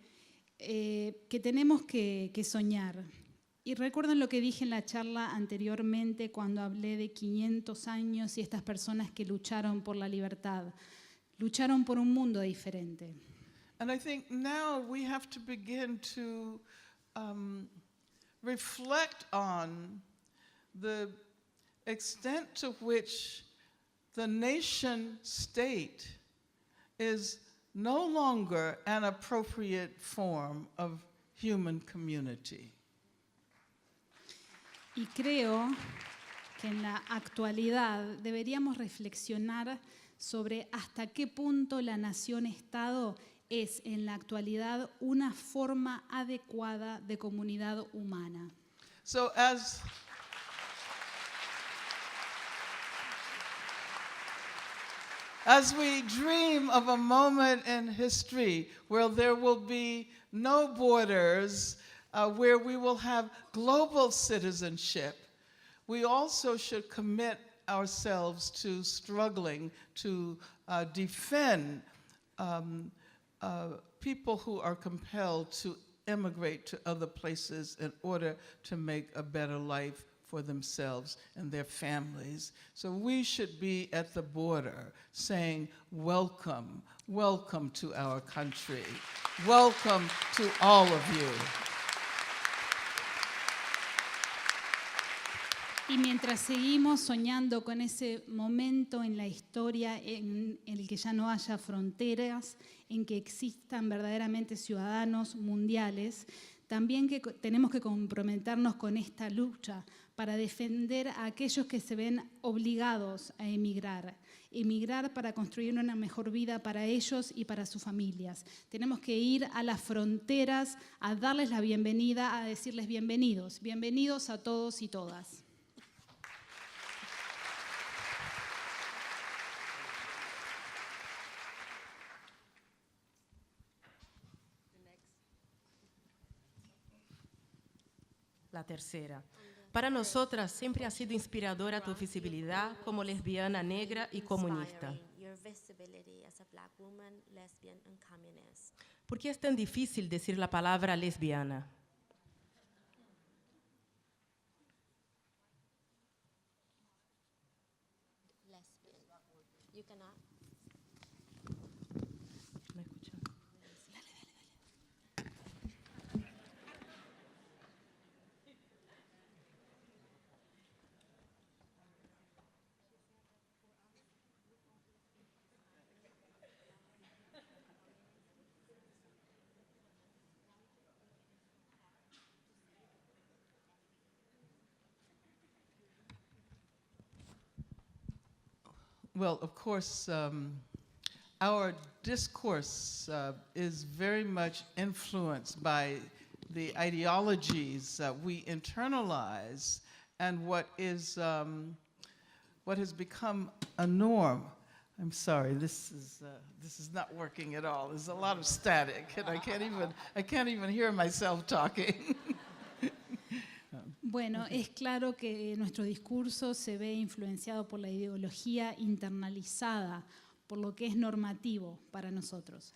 que tenemos que soñar. Y recuerden lo que dije en la charla anteriormente cuando hablé de 500 años y estas personas que lucharon por la libertad. Lucharon por un mundo diferente. And I think now we have to begin to reflect on the extent to which the nation state is no longer an appropriate form of human community. Y creo que en la actualidad deberíamos reflexionar sobre hasta qué punto la nación-estado es en la actualidad una forma adecuada de comunidad humana. So as we dream of a moment in history where there will be no borders, where we will have global citizenship, we also should commit ourselves to struggling to defend people who are compelled to immigrate to other places in order to make a better life for themselves and their families. So we should be at the border saying, welcome, welcome to our country. Welcome to all of you. Y mientras seguimos soñando con ese momento en la historia en el que ya no haya fronteras, en que existan verdaderamente ciudadanos mundiales, también que tenemos que comprometernos con esta lucha para defender a aquellos que se ven obligados a emigrar. Emigrar para construir una mejor vida para ellos y para sus familias. Tenemos que ir a las fronteras a darles la bienvenida, a decirles bienvenidos. Bienvenidos a todos y todas. La tercera. Para nosotras siempre ha sido inspiradora tu visibilidad como lesbiana, negra y comunista. ¿Por qué es tan difícil decir la palabra lesbiana? ¿Me escuchan? Well, of course, our discourse is very much influenced by the ideologies we internalize and what has become a norm. I'm sorry, this is not working at all. There's a lot of static, and I can't even hear myself talking. Bueno, es claro que nuestro discurso se ve influenciado por la ideología internalizada, por lo que es normativo para nosotros.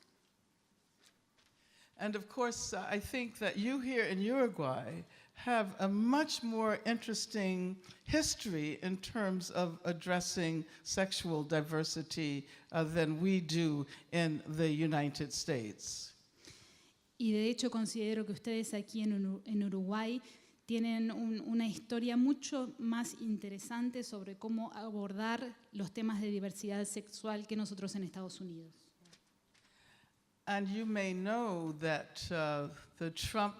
And of course, I think that you here in Uruguay have a much more interesting history in terms of addressing sexual diversity than we do in the United States. Y de hecho considero que ustedes aquí en Uruguay tienen una historia mucho más interesante sobre cómo abordar los temas de diversidad sexual que nosotros en Estados Unidos. And you may know that the Trump,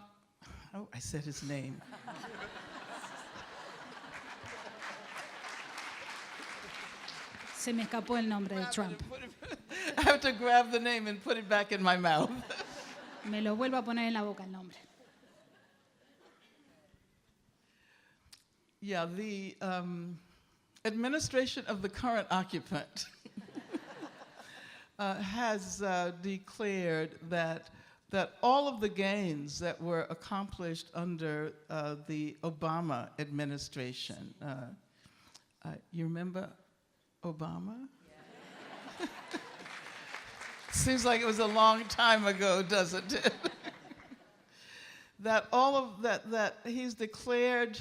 oh, I said his name. Se me escapó el nombre de Trump. I have to grab the name and put it back in my mouth. Me lo vuelvo a poner en la boca el nombre. Yeah, the administration of the current occupant has declared that all of the gains that were accomplished under the Obama administration, you remember Obama? Yeah. Seems like it was a long time ago, doesn't it? That all of that he's declared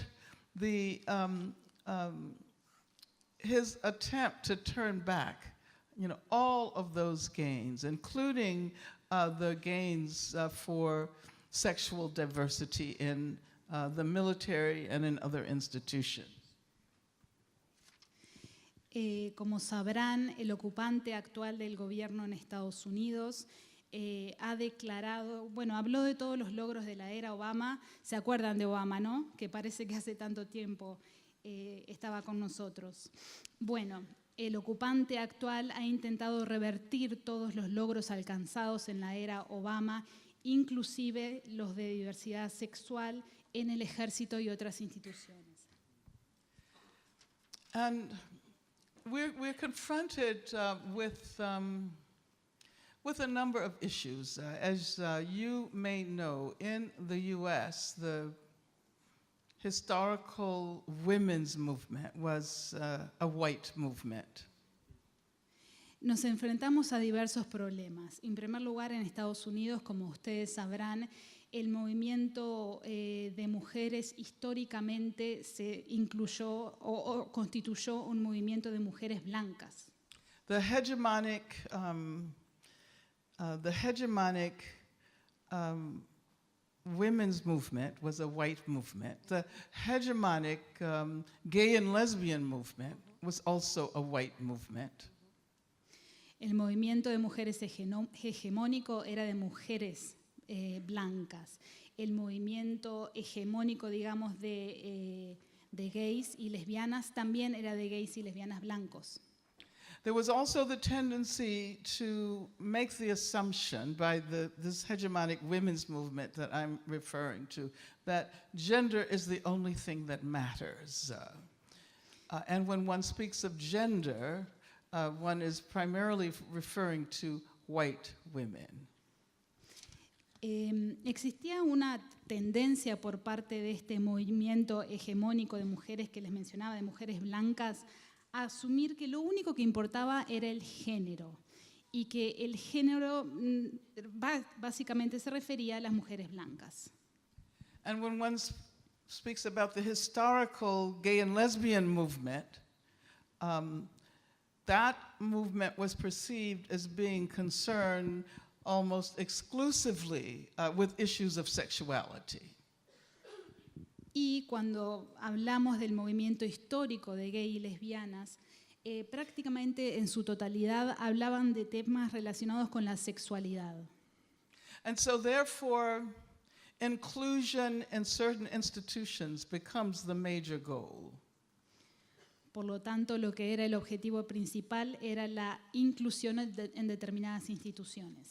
his attempt to turn back, all of those gains, including the gains for sexual diversity in the military and in other institutions. Como sabrán, el ocupante actual del gobierno en Estados Unidos ha declarado, habló de todos los logros de la era Obama. ¿Se acuerdan de Obama, no? Que parece que hace tanto tiempo estaba con nosotros. Bueno, el ocupante actual ha intentado revertir todos los logros alcanzados en la era Obama, inclusive los de diversidad sexual en el ejército y otras instituciones. And we're confronted with a number of issues. As you may know, in the U.S., the historical women's movement was a white movement. Nos enfrentamos a diversos problemas. En primer lugar, en Estados Unidos, como ustedes sabrán, el movimiento de mujeres históricamente se incluyó o constituyó un movimiento de mujeres blancas. The hegemonic women's movement was a white movement. The hegemonic gay and lesbian movement was also a white movement. El movimiento de mujeres hegemónico era de mujeres blancas. El movimiento hegemónico, digamos, de gays y lesbianas también era de gays y lesbianas blancos. There was also the tendency to make the assumption by this hegemonic women's movement that I'm referring to, that gender is the only thing that matters. And when one speaks of gender, one is primarily referring to white women. Existía una tendencia por parte de este movimiento hegemónico de mujeres que les mencionaba, de mujeres blancas, a asumir que lo único que importaba era el género y que el género básicamente se refería a las mujeres blancas. And when one speaks about the historical gay and lesbian movement, that movement was perceived as being concerned almost exclusively with issues of sexuality. Y cuando hablamos del movimiento histórico de gay y lesbianas, prácticamente en su totalidad hablaban de temas relacionados con la sexualidad. And so therefore, inclusion in certain institutions becomes the major goal. Por lo tanto, lo que era el objetivo principal era la inclusión en determinadas instituciones.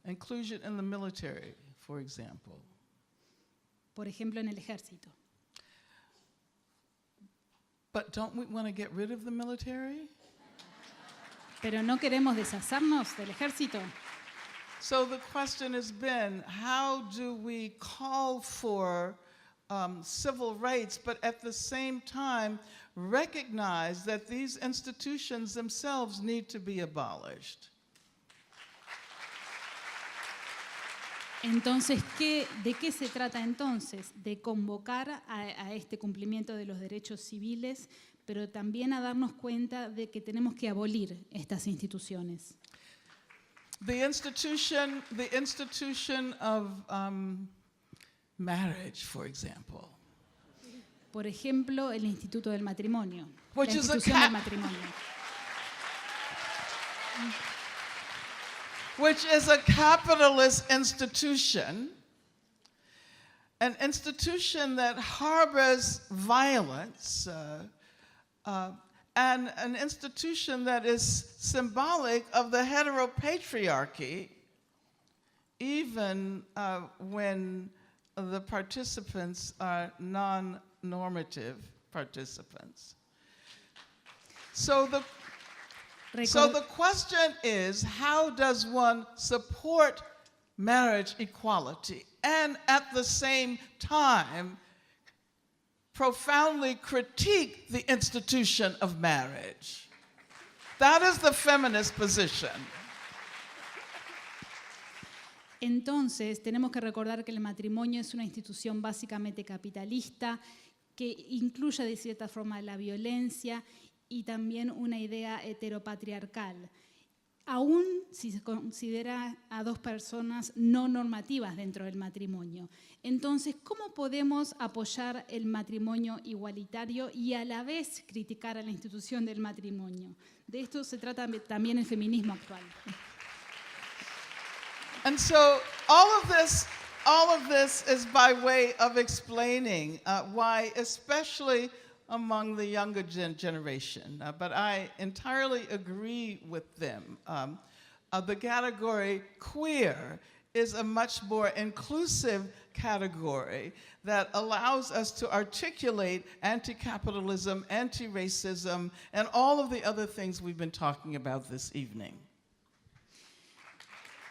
Inclusion in the military, for example. Por ejemplo, en el ejército. But don't we want to get rid of the military? Pero no queremos deshacernos del ejército. So the question has been, how do we call for civil rights, but at the same time recognize that these institutions themselves need to be abolished? Entonces, ¿de qué se trata entonces? De convocar a este cumplimiento de los derechos civiles, pero también a darnos cuenta de que tenemos que abolir estas instituciones. The institution of marriage, for example. Por ejemplo, el Instituto del Matrimonio. Which la is institución del matrimonio. Which is a capitalist institution, an institution that harbors violence, and an institution that is symbolic of the heteropatriarchy, even when the participants are non-normative participants. So the question is, how does one support marriage equality and at the same time profoundly critique the institution of marriage? That is the feminist position. Entonces, tenemos que recordar que el matrimonio es una institución básicamente capitalista que incluye de cierta forma la violencia y también una idea heteropatriarcal, aún si se considera a dos personas no normativas dentro del matrimonio. Entonces, ¿cómo podemos apoyar el matrimonio igualitario y a la vez criticar a la institución del matrimonio? De esto se trata también el feminismo actual. And so all of this is by way of explaining why, especially among the younger generation, but I entirely agree with them. The category queer is a much more inclusive category that allows us to articulate anti-capitalism, anti-racism, and all of the other things we've been talking about this evening.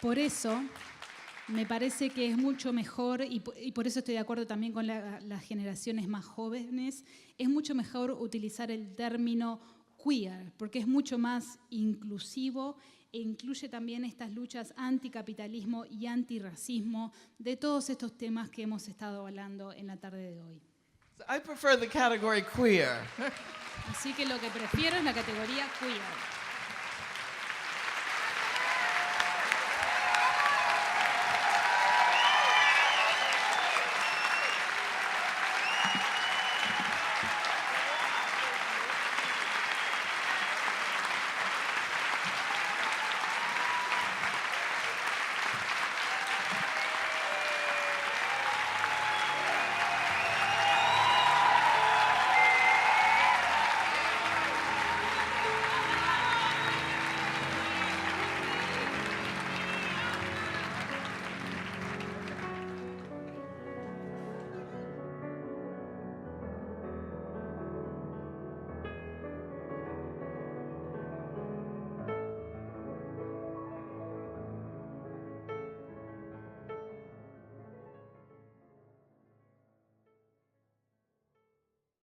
Por eso, me parece que es mucho mejor, y por eso estoy de acuerdo también con las generaciones más jóvenes, es mucho mejor utilizar el término queer, porque es mucho más inclusivo e incluye también estas luchas anticapitalismo y antirracismo de todos estos temas que hemos estado hablando en la tarde de hoy. I prefer the category queer. Así que lo que prefiero es la categoría queer.